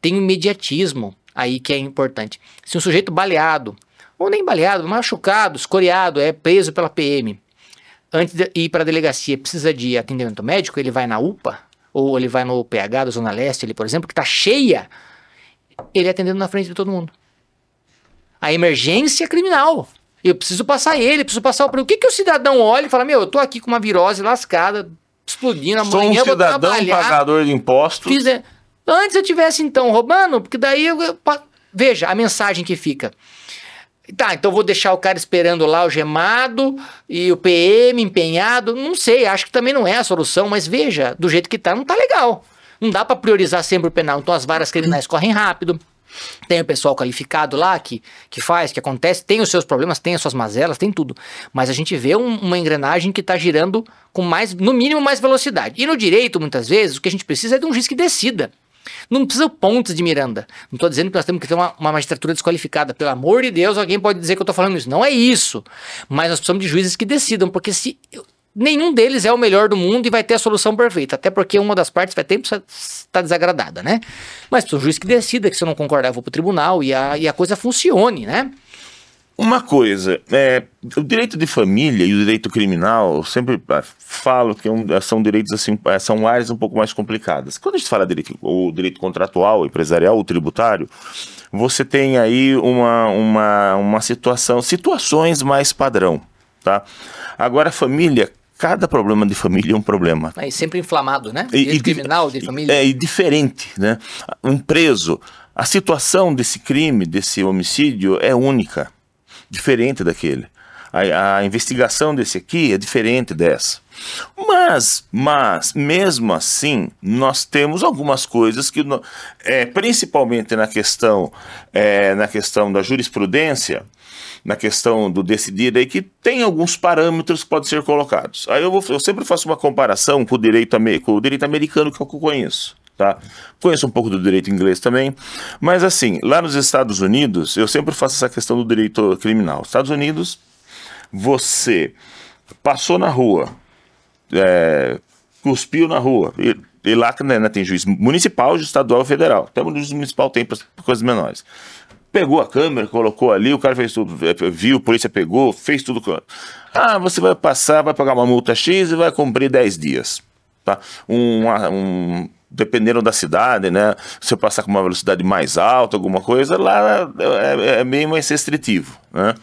Tem um imediatismo aí que é importante. Se um sujeito baleado, ou nem baleado, machucado, escoriado, é preso pela PM, antes de ir para a delegacia, precisa de atendimento médico, ele vai na UPA, ou ele vai no PH da Zona Leste, ele, por exemplo, que está cheia, ele é atendido na frente de todo mundo. A emergência criminal. Eu preciso passar ele, preciso passar o que o cidadão olha e fala, meu, eu tô aqui com uma virose lascada, explodindo, amanhã eu vou trabalhar. Sou um cidadão pagador de impostos. Antes eu tivesse então roubando, porque daí veja a mensagem que fica. Tá, então vou deixar o cara esperando lá, algemado, e o PM empenhado, não sei, acho que também não é a solução, mas veja, do jeito que tá, não tá legal. Não dá pra priorizar sempre o penal, então as varas criminais correm rápido. Tem o pessoal qualificado lá que faz, que acontece, tem os seus problemas, tem as suas mazelas, tem tudo. Mas a gente vê uma engrenagem que está girando com mais, no mínimo, mais velocidade. E no direito, muitas vezes, o que a gente precisa é de um juiz que decida. Não precisa pontes de Miranda. Não estou dizendo que nós temos que ter uma magistratura desqualificada. Pelo amor de Deus, alguém pode dizer que eu estou falando isso. Não é isso. Mas nós precisamos de juízes que decidam, porque se nenhum deles é o melhor do mundo e vai ter a solução perfeita. Até porque uma das partes vai ter que estar desagradada, né? Mas precisa um juiz que decida, que se eu não concordar eu vou para o tribunal e a coisa funcione, né? Uma coisa, o direito de família e o direito criminal, eu sempre falo que são direitos assim, são áreas um pouco mais complicadas. Quando a gente fala o direito contratual, empresarial, o tributário, você tem aí situações mais padrão, tá? Agora a família, cada problema de família é um problema. É sempre inflamado, né? Direito criminal, de família. E diferente, né? Um preso, a situação desse crime, desse homicídio é única. Diferente daquele. A investigação desse aqui é diferente dessa. Mas mesmo assim, nós temos algumas coisas que, principalmente na questão da jurisprudência, na questão do decidir, aí que tem alguns parâmetros que podem ser colocados. Aí eu sempre faço uma comparação com o direito americano que eu conheço. Tá? Conheço um pouco do direito inglês também, mas assim, lá nos Estados Unidos, eu sempre faço essa questão do direito criminal. Estados Unidos, você passou na rua, cuspiu na rua, e lá tem juiz municipal, juiz estadual e federal. Até o juiz municipal tem para coisas menores. Pegou a câmera, colocou ali, o cara fez tudo, viu, a polícia pegou, fez tudo. Você vai pagar uma multa X e vai cumprir 10 dias. Tá? Dependendo da cidade, né? Se eu passar com uma velocidade mais alta, alguma coisa, lá é bem mais restritivo, né?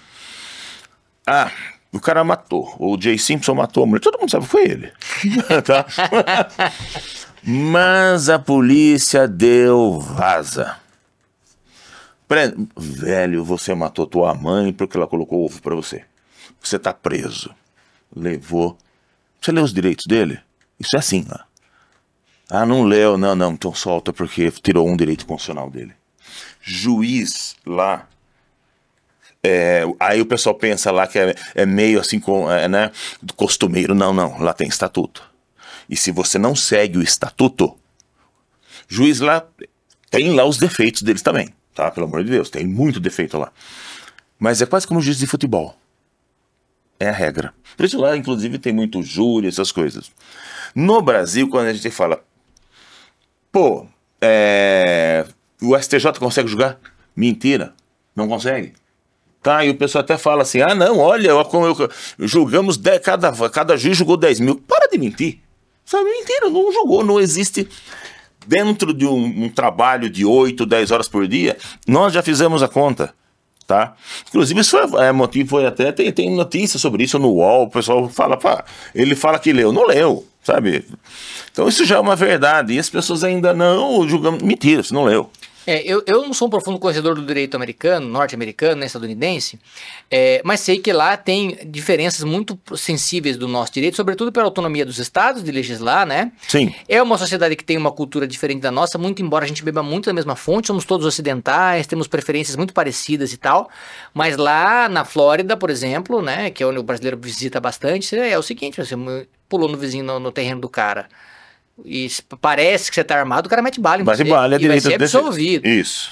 O cara matou, o Jay Simpson matou a mulher, todo mundo sabe que foi ele. Tá? Mas a polícia deu vaza. Velho, você matou tua mãe porque ela colocou ovo pra você. Você tá preso. Levou. Você leu os direitos dele? Isso é assim, ó. Não leu, não, então solta porque tirou um direito constitucional dele. Juiz lá, aí o pessoal pensa lá que é meio assim, né, costumeiro. Não, lá tem estatuto. E se você não segue o estatuto, juiz lá tem lá os defeitos deles também, tá? Pelo amor de Deus, tem muito defeito lá. Mas é quase como juiz de futebol. É a regra. Por isso lá, inclusive, tem muito júri, essas coisas. No Brasil, quando a gente fala, o STJ consegue julgar? Mentira, não consegue. Tá, e o pessoal até fala assim, ah não, olha, julgamos, cada juiz julgou 10 mil. Para de mentir. Sabe, mentira, não julgou, não existe. Dentro de um trabalho de 8, 10 horas por dia, nós já fizemos a conta. Tá? Inclusive, isso foi até, tem notícia sobre isso no UOL, o pessoal fala, pá, ele fala que leu, não leu, sabe? Então isso já é uma verdade, e as pessoas ainda não julgam, mentira, você não leu. Eu não sou um profundo conhecedor do direito americano, norte-americano, né, estadunidense, mas sei que lá tem diferenças muito sensíveis do nosso direito, sobretudo pela autonomia dos estados de legislar, né? Sim. É uma sociedade que tem uma cultura diferente da nossa, muito embora a gente beba muito da mesma fonte, somos todos ocidentais, temos preferências muito parecidas e tal, mas lá na Flórida, por exemplo, né, que é onde o brasileiro visita bastante, é o seguinte, você pulou no vizinho no terreno do cara, e parece que você tá armado, o cara mete bala em você. Bala, e vai ser absolvido. Isso.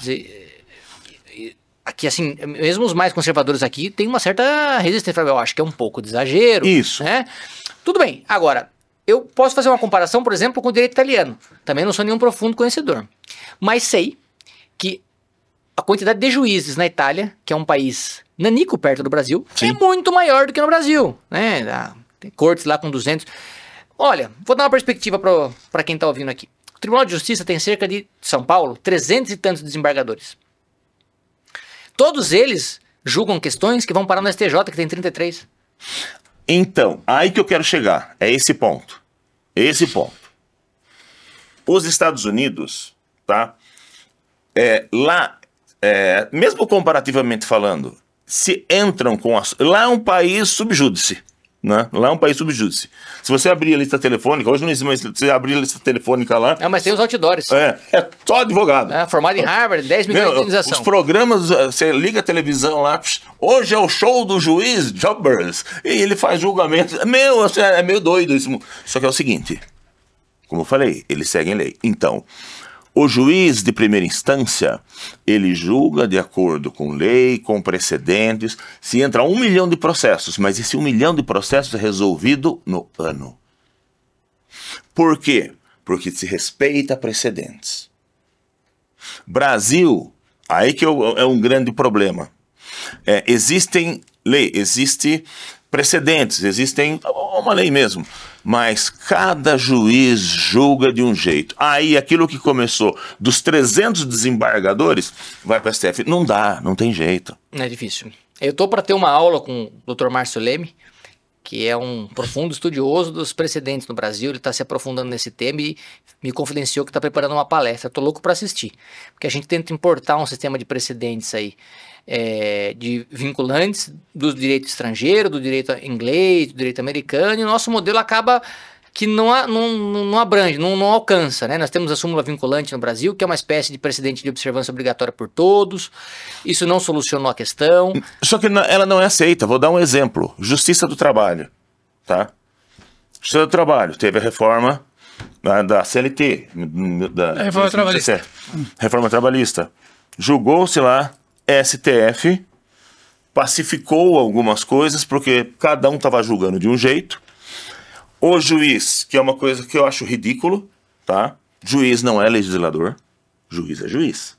Aqui, assim, mesmo os mais conservadores aqui tem uma certa resistência. Eu acho que é um pouco de exagero. Isso. Né? Tudo bem. Agora, eu posso fazer uma comparação, por exemplo, com o direito italiano. Também não sou nenhum profundo conhecedor. Mas sei que a quantidade de juízes na Itália, que é um país nanico perto do Brasil, Sim. é muito maior do que no Brasil. Né? Tem cortes lá com 200... Olha, vou dar uma perspectiva para quem está ouvindo aqui. O Tribunal de Justiça tem cerca de, São Paulo, 300 e tantos desembargadores. Todos eles julgam questões que vão parar no STJ, que tem 33. Então, aí que eu quero chegar. É esse ponto. Esse ponto. Os Estados Unidos, tá? Lá, mesmo comparativamente falando, se entram com... Lá é um país subjúdice. Né? Lá é um país subjúdice. Se você abrir a lista telefônica, hoje não existe mais, você abrir a lista telefônica lá... mas tem os outdoors. É só advogado. Formado em Harvard, 10 milhões de indenização. Os programas, você liga a televisão lá, hoje é o show do juiz Jobbers, e ele faz julgamento. É meio doido isso. Só que é o seguinte, como eu falei, eles seguem lei. Então, o juiz de primeira instância, ele julga de acordo com lei, com precedentes, se entra 1 milhão de processos, mas esse 1 milhão de processos é resolvido no ano. Por quê? Porque se respeita precedentes. Brasil, aí que é um grande problema. Existem leis, existem precedentes, existem uma lei mesmo. Mas cada juiz julga de um jeito. Aí aquilo que começou dos 300 desembargadores vai para o STF. Não dá, não tem jeito. É difícil. Eu estou para ter uma aula com o Dr. Márcio Leme, que é um profundo estudioso dos precedentes no Brasil. Ele está se aprofundando nesse tema e me confidenciou que está preparando uma palestra. Estou louco para assistir, porque a gente tenta importar um sistema de precedentes aí, de vinculantes do direito estrangeiro, do direito inglês, do direito americano, e o nosso modelo acaba que não abrange, não alcança, né? Nós temos a súmula vinculante no Brasil, que é uma espécie de precedente de observância obrigatória por todos. Isso não solucionou a questão. Só que ela não é aceita. Vou dar um exemplo. Justiça do Trabalho, tá? Justiça do Trabalho. Teve a reforma da CLT. Reforma trabalhista. Reforma trabalhista. Julgou-se lá, STF pacificou algumas coisas, porque cada um estava julgando de um jeito. O juiz, que é uma coisa que eu acho ridículo, tá? Juiz não é legislador, juiz é juiz.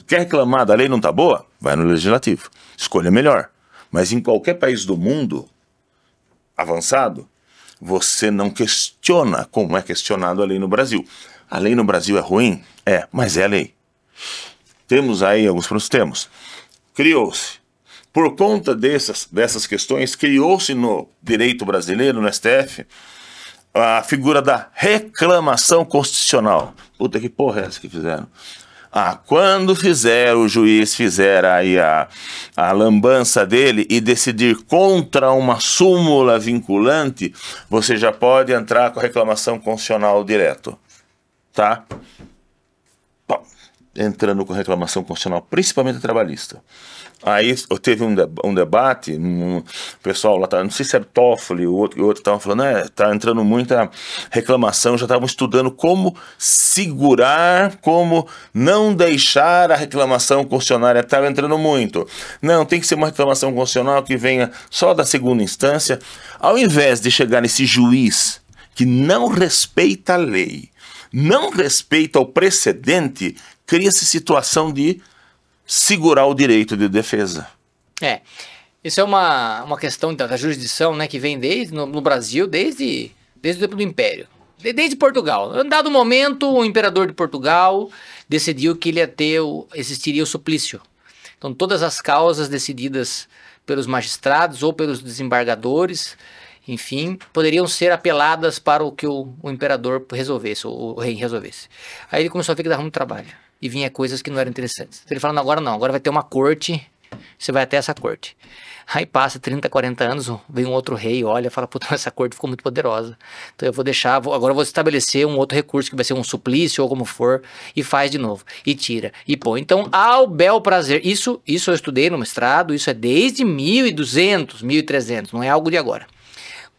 Quer reclamar da lei não tá boa? Vai no legislativo. Escolha melhor. Mas em qualquer país do mundo avançado, você não questiona como é questionado a lei no Brasil. A lei no Brasil é ruim? Mas é a lei. Temos aí alguns problemas. Criou-se. Por conta dessas questões, criou-se no direito brasileiro, no STF, a figura da reclamação constitucional. Puta, que porra é essa que fizeram? Quando o juiz fizer aí a lambança dele e decidir contra uma súmula vinculante, você já pode entrar com a reclamação constitucional direto. Tá? Bom, entrando com reclamação constitucional, principalmente trabalhista. Aí teve um debate, o pessoal lá, não sei se era o Toffoli, o outro estavam falando, tá entrando muita reclamação, já estavam estudando como segurar, como não deixar a reclamação constitucional, estava entrando muito. Não, tem que ser uma reclamação constitucional que venha só da segunda instância, ao invés de chegar nesse juiz que não respeita a lei, não respeita o precedente, cria-se situação de segurar o direito de defesa. Isso é uma questão da jurisdição, né, que vem no Brasil desde o tempo do Império. Desde Portugal. Em dado momento, o imperador de Portugal decidiu que existiria o suplício. Então, todas as causas decididas pelos magistrados ou pelos desembargadores, enfim, poderiam ser apeladas para o que o imperador resolvesse, o rei resolvesse. Aí ele começou a ver que dava muito trabalho e vinha coisas que não eram interessantes. Então, ele falou, agora vai ter uma corte, você vai até essa corte. Aí passa 30, 40 anos, vem um outro rei, olha, fala, puta, essa corte ficou muito poderosa. Então eu vou deixar, agora eu vou estabelecer um outro recurso que vai ser um suplício ou como for, e faz de novo, e tira, e põe. Então, ao bel prazer, isso eu estudei no mestrado, isso é desde 1200, 1300, não é algo de agora.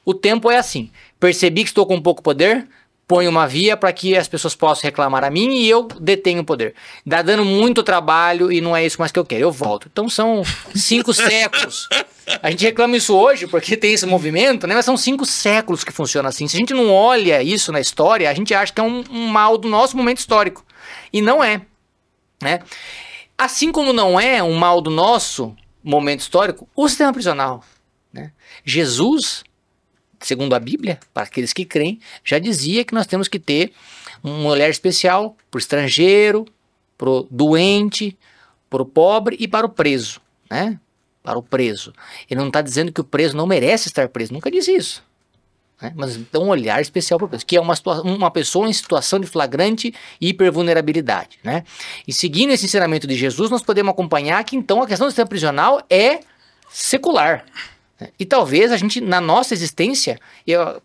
O tempo é assim, percebi que estou com pouco poder, põe uma via para que as pessoas possam reclamar a mim e eu detenho o poder. Dá dando muito trabalho e não é isso mais que eu quero, eu volto. Então são 5 séculos. A gente reclama isso hoje porque tem esse movimento, né? Mas são 5 séculos que funciona assim. Se a gente não olha isso na história, a gente acha que é um mal do nosso momento histórico. E não é, né? Assim como não é um mal do nosso momento histórico, o sistema prisional, né? Jesus, segundo a Bíblia, para aqueles que creem, já dizia que nós temos que ter um olhar especial para o estrangeiro, para o doente, para o pobre e para o preso, né? Para o preso. Ele não está dizendo que o preso não merece estar preso, nunca disse isso, né? Mas dá um olhar especial para o preso, que é uma pessoa em situação de flagrante hipervulnerabilidade, né? E seguindo esse ensinamento de Jesus, nós podemos acompanhar que então a questão do sistema prisional é secular. E talvez a gente, na nossa existência, eu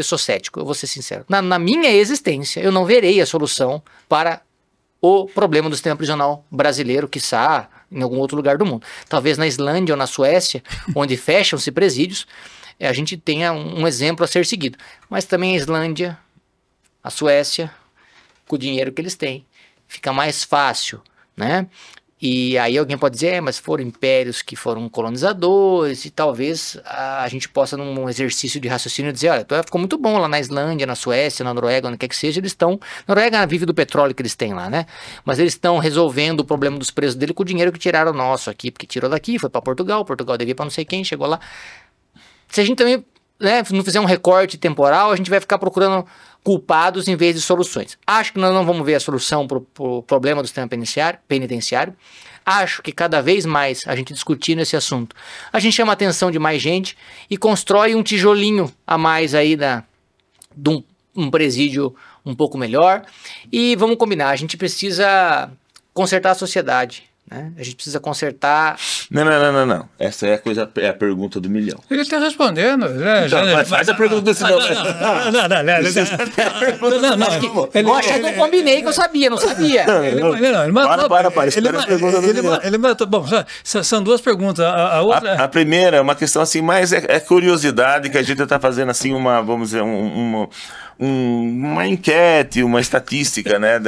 sou cético, eu vou ser sincero, na minha existência eu não verei a solução para o problema do sistema prisional brasileiro, quiçá em algum outro lugar do mundo. Talvez na Islândia ou na Suécia, onde fecham-se presídios, a gente tenha um exemplo a ser seguido. Mas também a Islândia, a Suécia, com o dinheiro que eles têm, fica mais fácil, né? E aí alguém pode dizer, mas foram impérios que foram colonizadores e talvez a gente possa num exercício de raciocínio dizer, olha, ficou muito bom lá na Islândia, na Suécia, na Noruega, onde quer que seja, eles estão, Noruega vive do petróleo que eles têm lá, né? Mas eles estão resolvendo o problema dos preços dele com o dinheiro que tiraram nosso aqui, porque tirou daqui, foi para Portugal devia para não sei quem, chegou lá. Se a gente também, né, não fizer um recorte temporal, a gente vai ficar procurando culpados em vez de soluções. Acho que nós não vamos ver a solução para o problema do sistema penitenciário. Acho que cada vez mais a gente discutindo esse assunto, a gente chama a atenção de mais gente e constrói um tijolinho a mais aí de um presídio um pouco melhor. E vamos combinar, a gente precisa consertar a sociedade, né? A gente precisa consertar... Não. Essa é a pergunta do milhão. Ele está respondendo. Faz a pergunta desse não. Eu acho que eu combinei que eu sabia, não sabia. Ele matou. Bom, são 2 perguntas. A outra... A primeira é uma questão assim, mais é curiosidade que a gente está fazendo assim, vamos dizer, uma enquete, uma estatística, né,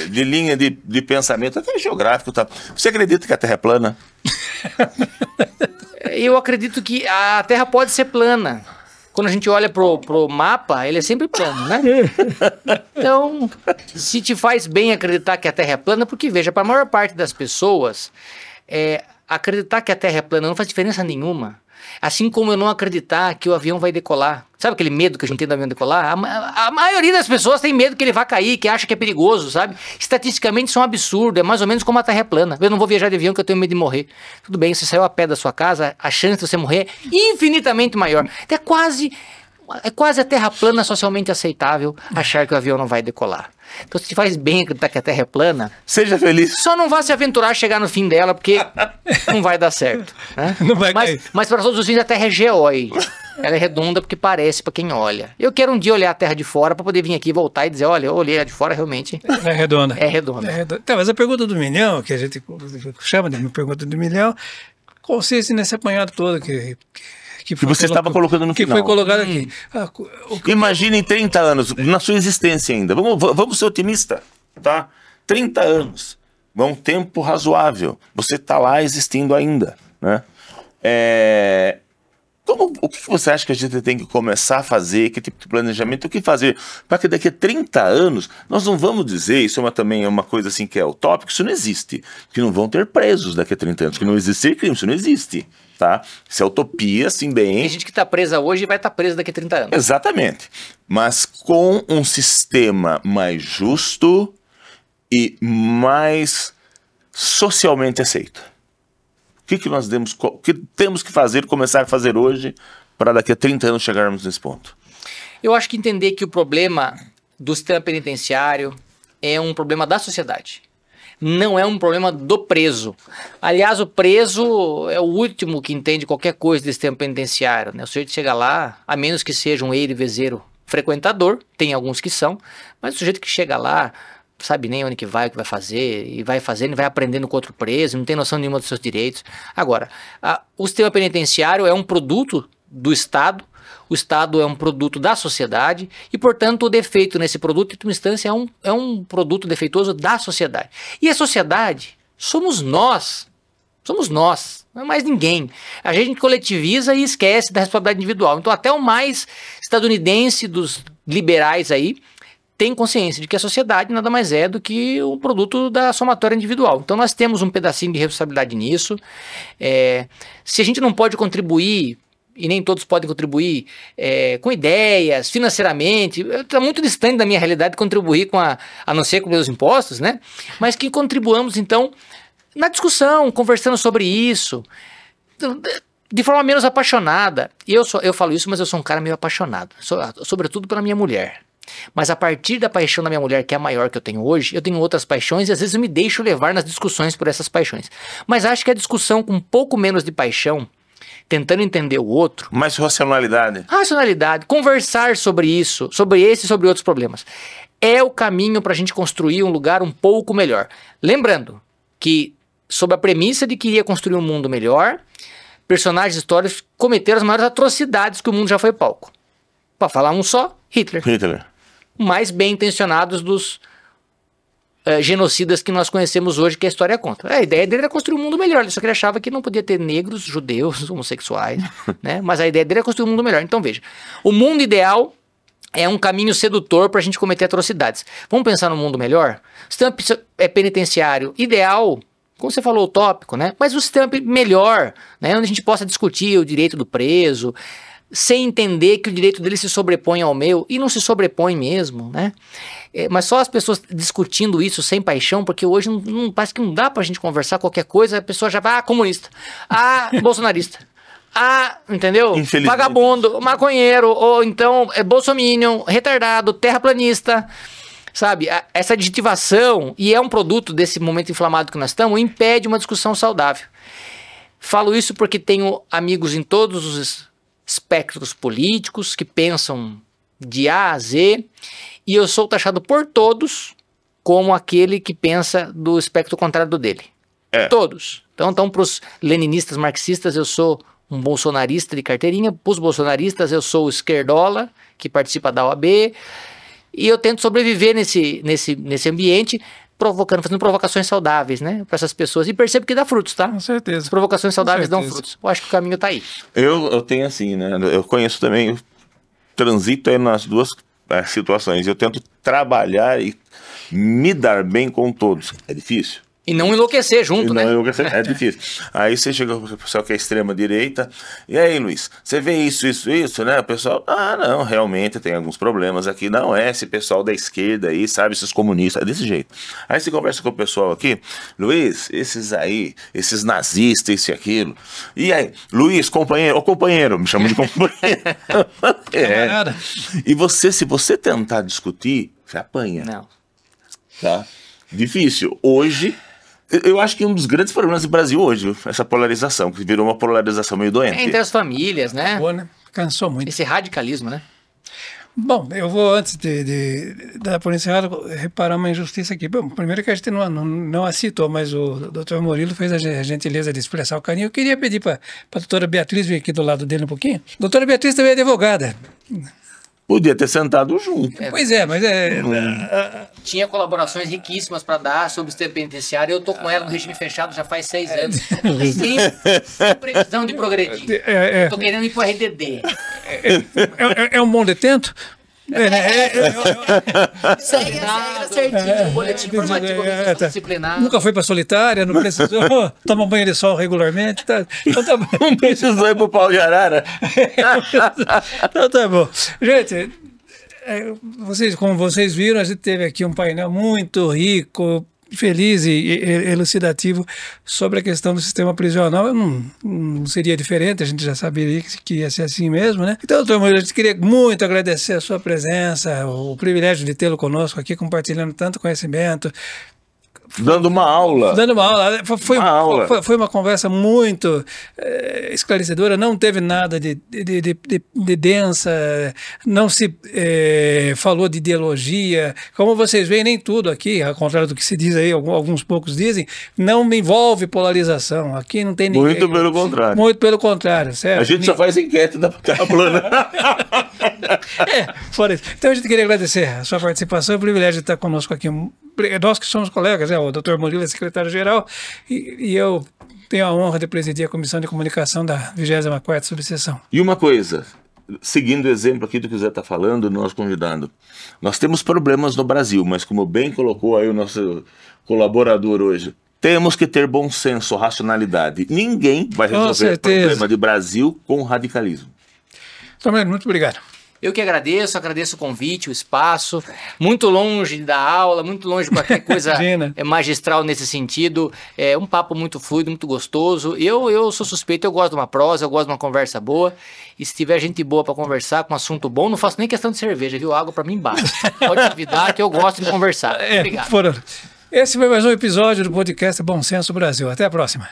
de linha de pensamento, até geográfico. Tá? Você acredita que a Terra é plana? Eu acredito que a Terra pode ser plana. Quando a gente olha pro mapa, ele é sempre plano, né? Então, se te faz bem acreditar que a Terra é plana, porque veja, para a maior parte das pessoas, acreditar que a Terra é plana não faz diferença nenhuma. Assim como eu não acreditar que o avião vai decolar. Sabe aquele medo que a gente tem do avião decolar? A maioria das pessoas tem medo que ele vá cair, que acha que é perigoso, sabe? Estatisticamente isso é um absurdo, é mais ou menos como a Terra é plana. Eu não vou viajar de avião que eu tenho medo de morrer. Tudo bem, você saiu a pé da sua casa, a chance de você morrer é infinitamente maior. É quase a Terra plana socialmente aceitável achar que o avião não vai decolar. Então se te faz bem acreditar que a Terra é plana, seja feliz. Só não vá se aventurar a chegar no fim dela, porque não vai dar certo, né? Não vai mas para todos os fins a Terra é geóide. Ela é redonda porque parece para quem olha. Eu quero um dia olhar a Terra de fora para poder vir aqui voltar e dizer, olha, eu olhei ela de fora, realmente é redonda. É redonda. Então, mas a pergunta do milhão, que a gente chama de pergunta do milhão, consiste nesse apanhado todo que você estava colocando no final. Que foi colocado aqui. Imagine em 30 anos, na sua existência ainda. Vamos ser otimistas, tá? 30 anos. É um tempo razoável. Você está lá existindo ainda, né? O que você acha que a gente tem que começar a fazer? Que tipo de planejamento? O que fazer para que daqui a 30 anos nós não vamos dizer, isso também é uma coisa assim que é utópico, isso não existe, que não vão ter presos daqui a 30 anos, que não existir crime, isso não existe, tá? Isso é utopia, assim, bem... Tem gente que está presa hoje e vai estar presa daqui a 30 anos. Exatamente, mas com um sistema mais justo e mais socialmente aceito. O que temos que fazer, começar a fazer hoje, para daqui a 30 anos chegarmos nesse ponto? Eu acho que entender que o problema do sistema penitenciário é um problema da sociedade. Não é um problema do preso. Aliás, o preso é o último que entende qualquer coisa desse sistema penitenciário, né? O sujeito chega lá, a menos que seja um eire-vezeiro frequentador, tem alguns que são, mas o sujeito que chega lá sabe nem onde que vai, o que vai fazer, e vai fazendo, e vai aprendendo com outro preso, não tem noção nenhuma dos seus direitos. Agora, o sistema penitenciário é um produto do Estado, o Estado é um produto da sociedade, e, portanto, o defeito nesse produto, em última instância, é um produto defeituoso da sociedade. E a sociedade somos nós, não é mais ninguém. A gente coletiviza e esquece da responsabilidade individual. Então, até o mais estadunidense dos liberais aí, tem consciência de que a sociedade nada mais é do que um produto da somatória individual. Então nós temos um pedacinho de responsabilidade nisso. Se a gente não pode contribuir, e nem todos podem contribuir com ideias, financeiramente, está muito distante da minha realidade contribuir a não ser com meus impostos, né? Mas que contribuamos então na discussão, conversando sobre isso, de forma menos apaixonada. Eu falo isso, mas eu sou um cara meio apaixonado, sobretudo pela minha mulher. Mas a partir da paixão da minha mulher, que é a maior que eu tenho hoje, eu tenho outras paixões e às vezes eu me deixo levar nas discussões por essas paixões. Mas acho que a discussão com um pouco menos de paixão, tentando entender o outro... Mais racionalidade. Racionalidade, conversar sobre isso, sobre esse e sobre outros problemas. É o caminho para a gente construir um lugar um pouco melhor. Lembrando que, sob a premissa de que iria construir um mundo melhor, personagens históricos cometeram as maiores atrocidades que o mundo já foi palco. Para falar um só, Hitler. Mais bem intencionados dos genocidas que nós conhecemos hoje, que a história conta. A ideia dele era construir um mundo melhor, só que ele achava que não podia ter negros, judeus, homossexuais, né? Mas a ideia dele era construir um mundo melhor. Então veja, o mundo ideal é um caminho sedutor para a gente cometer atrocidades. Vamos pensar no mundo melhor? O sistema penitenciário ideal, como você falou, utópico, né? Mas o sistema melhor, né? Onde a gente possa discutir o direito do preso, sem entender que o direito dele se sobrepõe ao meu, e não se sobrepõe mesmo, né? Mas só as pessoas discutindo isso sem paixão, porque hoje parece que não dá pra gente conversar qualquer coisa, a pessoa já vai, comunista, bolsonarista, entendeu? Vagabundo, maconheiro, ou então bolsominion, retardado, terraplanista, sabe? Essa adjetivação, e é um produto desse momento inflamado que nós estamos, impede uma discussão saudável. Falo isso porque tenho amigos em todos os espectros políticos que pensam de A a Z, e eu sou taxado por todos como aquele que pensa do espectro contrário do dele. Todos. Então para os leninistas marxistas eu sou um bolsonarista de carteirinha, para os bolsonaristas eu sou o esquerdola que participa da OAB, e eu tento sobreviver nesse ambiente, fazendo provocações saudáveis, né, para essas pessoas, e percebo que dá frutos, tá? Com certeza. As provocações saudáveis dão frutos. Eu acho que o caminho tá aí. Eu tenho assim, né, eu conheço também, eu transito aí nas duas situações, eu tento trabalhar e me dar bem com todos. É difícil. E não enlouquecer junto, né? Não enlouquecer, é difícil. Aí você chega com o pessoal que é extrema-direita, e aí, Luiz, você vê isso, né? O pessoal, não, realmente tem alguns problemas aqui. Não é esse pessoal da esquerda aí, sabe, esses comunistas, é desse jeito. Aí você conversa com o pessoal aqui, Luiz, esses nazistas, isso e aquilo. E aí, Luiz, companheiro, me chama de companheiro. E se você tentar discutir, você apanha. Não. Tá? Difícil. Hoje... Eu acho que um dos grandes problemas do Brasil hoje, essa polarização, que virou uma polarização meio doente. Entre as famílias, né? Boa, né? Cansou muito. Esse radicalismo, né? Bom, eu vou, antes de dar por encerrado, reparar uma injustiça aqui. Bom, primeiro que a gente não a citou, mas o Dr. Murilo fez a gentileza de expressar o carinho. Eu queria pedir para a doutora Beatriz vir aqui do lado dele um pouquinho. Doutora Beatriz também é advogada. Podia ter sentado junto. Pois é, mas tinha colaborações riquíssimas para dar sobre o sistema penitenciário. Eu estou com ela no regime fechado já faz 6 anos. Sem previsão de progredir. Estou querendo ir para o RDD. É um bom detento? Segue a regra certinho, o boletim informativo disciplinar. Nunca foi para solitária, não precisou, toma banho de sol regularmente. Tá, então tá bom. Não precisou ir pro pau de arara. Então tá bom. Gente, como vocês viram, a gente teve aqui um painel muito rico, feliz e elucidativo sobre a questão do sistema prisional. Não seria diferente, a gente já saberia que ia ser assim mesmo, né? Então, doutor Murilo, a gente queria muito agradecer a sua presença, o privilégio de tê-lo conosco aqui, compartilhando tanto conhecimento. Dando uma aula. Foi uma conversa muito esclarecedora, não teve nada de densa, não se falou de ideologia. Como vocês veem, nem tudo aqui, ao contrário do que se diz aí, alguns poucos dizem, não me envolve polarização. Aqui não tem ninguém. Muito pelo contrário. Muito pelo contrário, certo? A gente só faz enquete da plana. Fora isso. Então a gente queria agradecer a sua participação, o privilégio de estar conosco aqui. Nós que somos colegas, o doutor Murilo é secretário-geral e eu tenho a honra de presidir a Comissão de Comunicação da 24ª Subseção. E uma coisa, seguindo o exemplo aqui do que o Zé está falando, nós convidando, nós temos problemas no Brasil, mas como bem colocou aí o nosso colaborador hoje, temos que ter bom senso, racionalidade. Ninguém vai resolver o problema de Brasil com radicalismo. Então, muito obrigado. Eu que agradeço o convite, o espaço, muito longe da aula, muito longe de qualquer coisa magistral nesse sentido, é um papo muito fluido, muito gostoso. Eu sou suspeito, eu gosto de uma prosa, eu gosto de uma conversa boa, e se tiver gente boa para conversar com um assunto bom, não faço nem questão de cerveja, viu? Água para mim basta. Pode convidar que eu gosto de conversar. Obrigado. Esse foi mais um episódio do podcast Bom Senso Brasil. Até a próxima.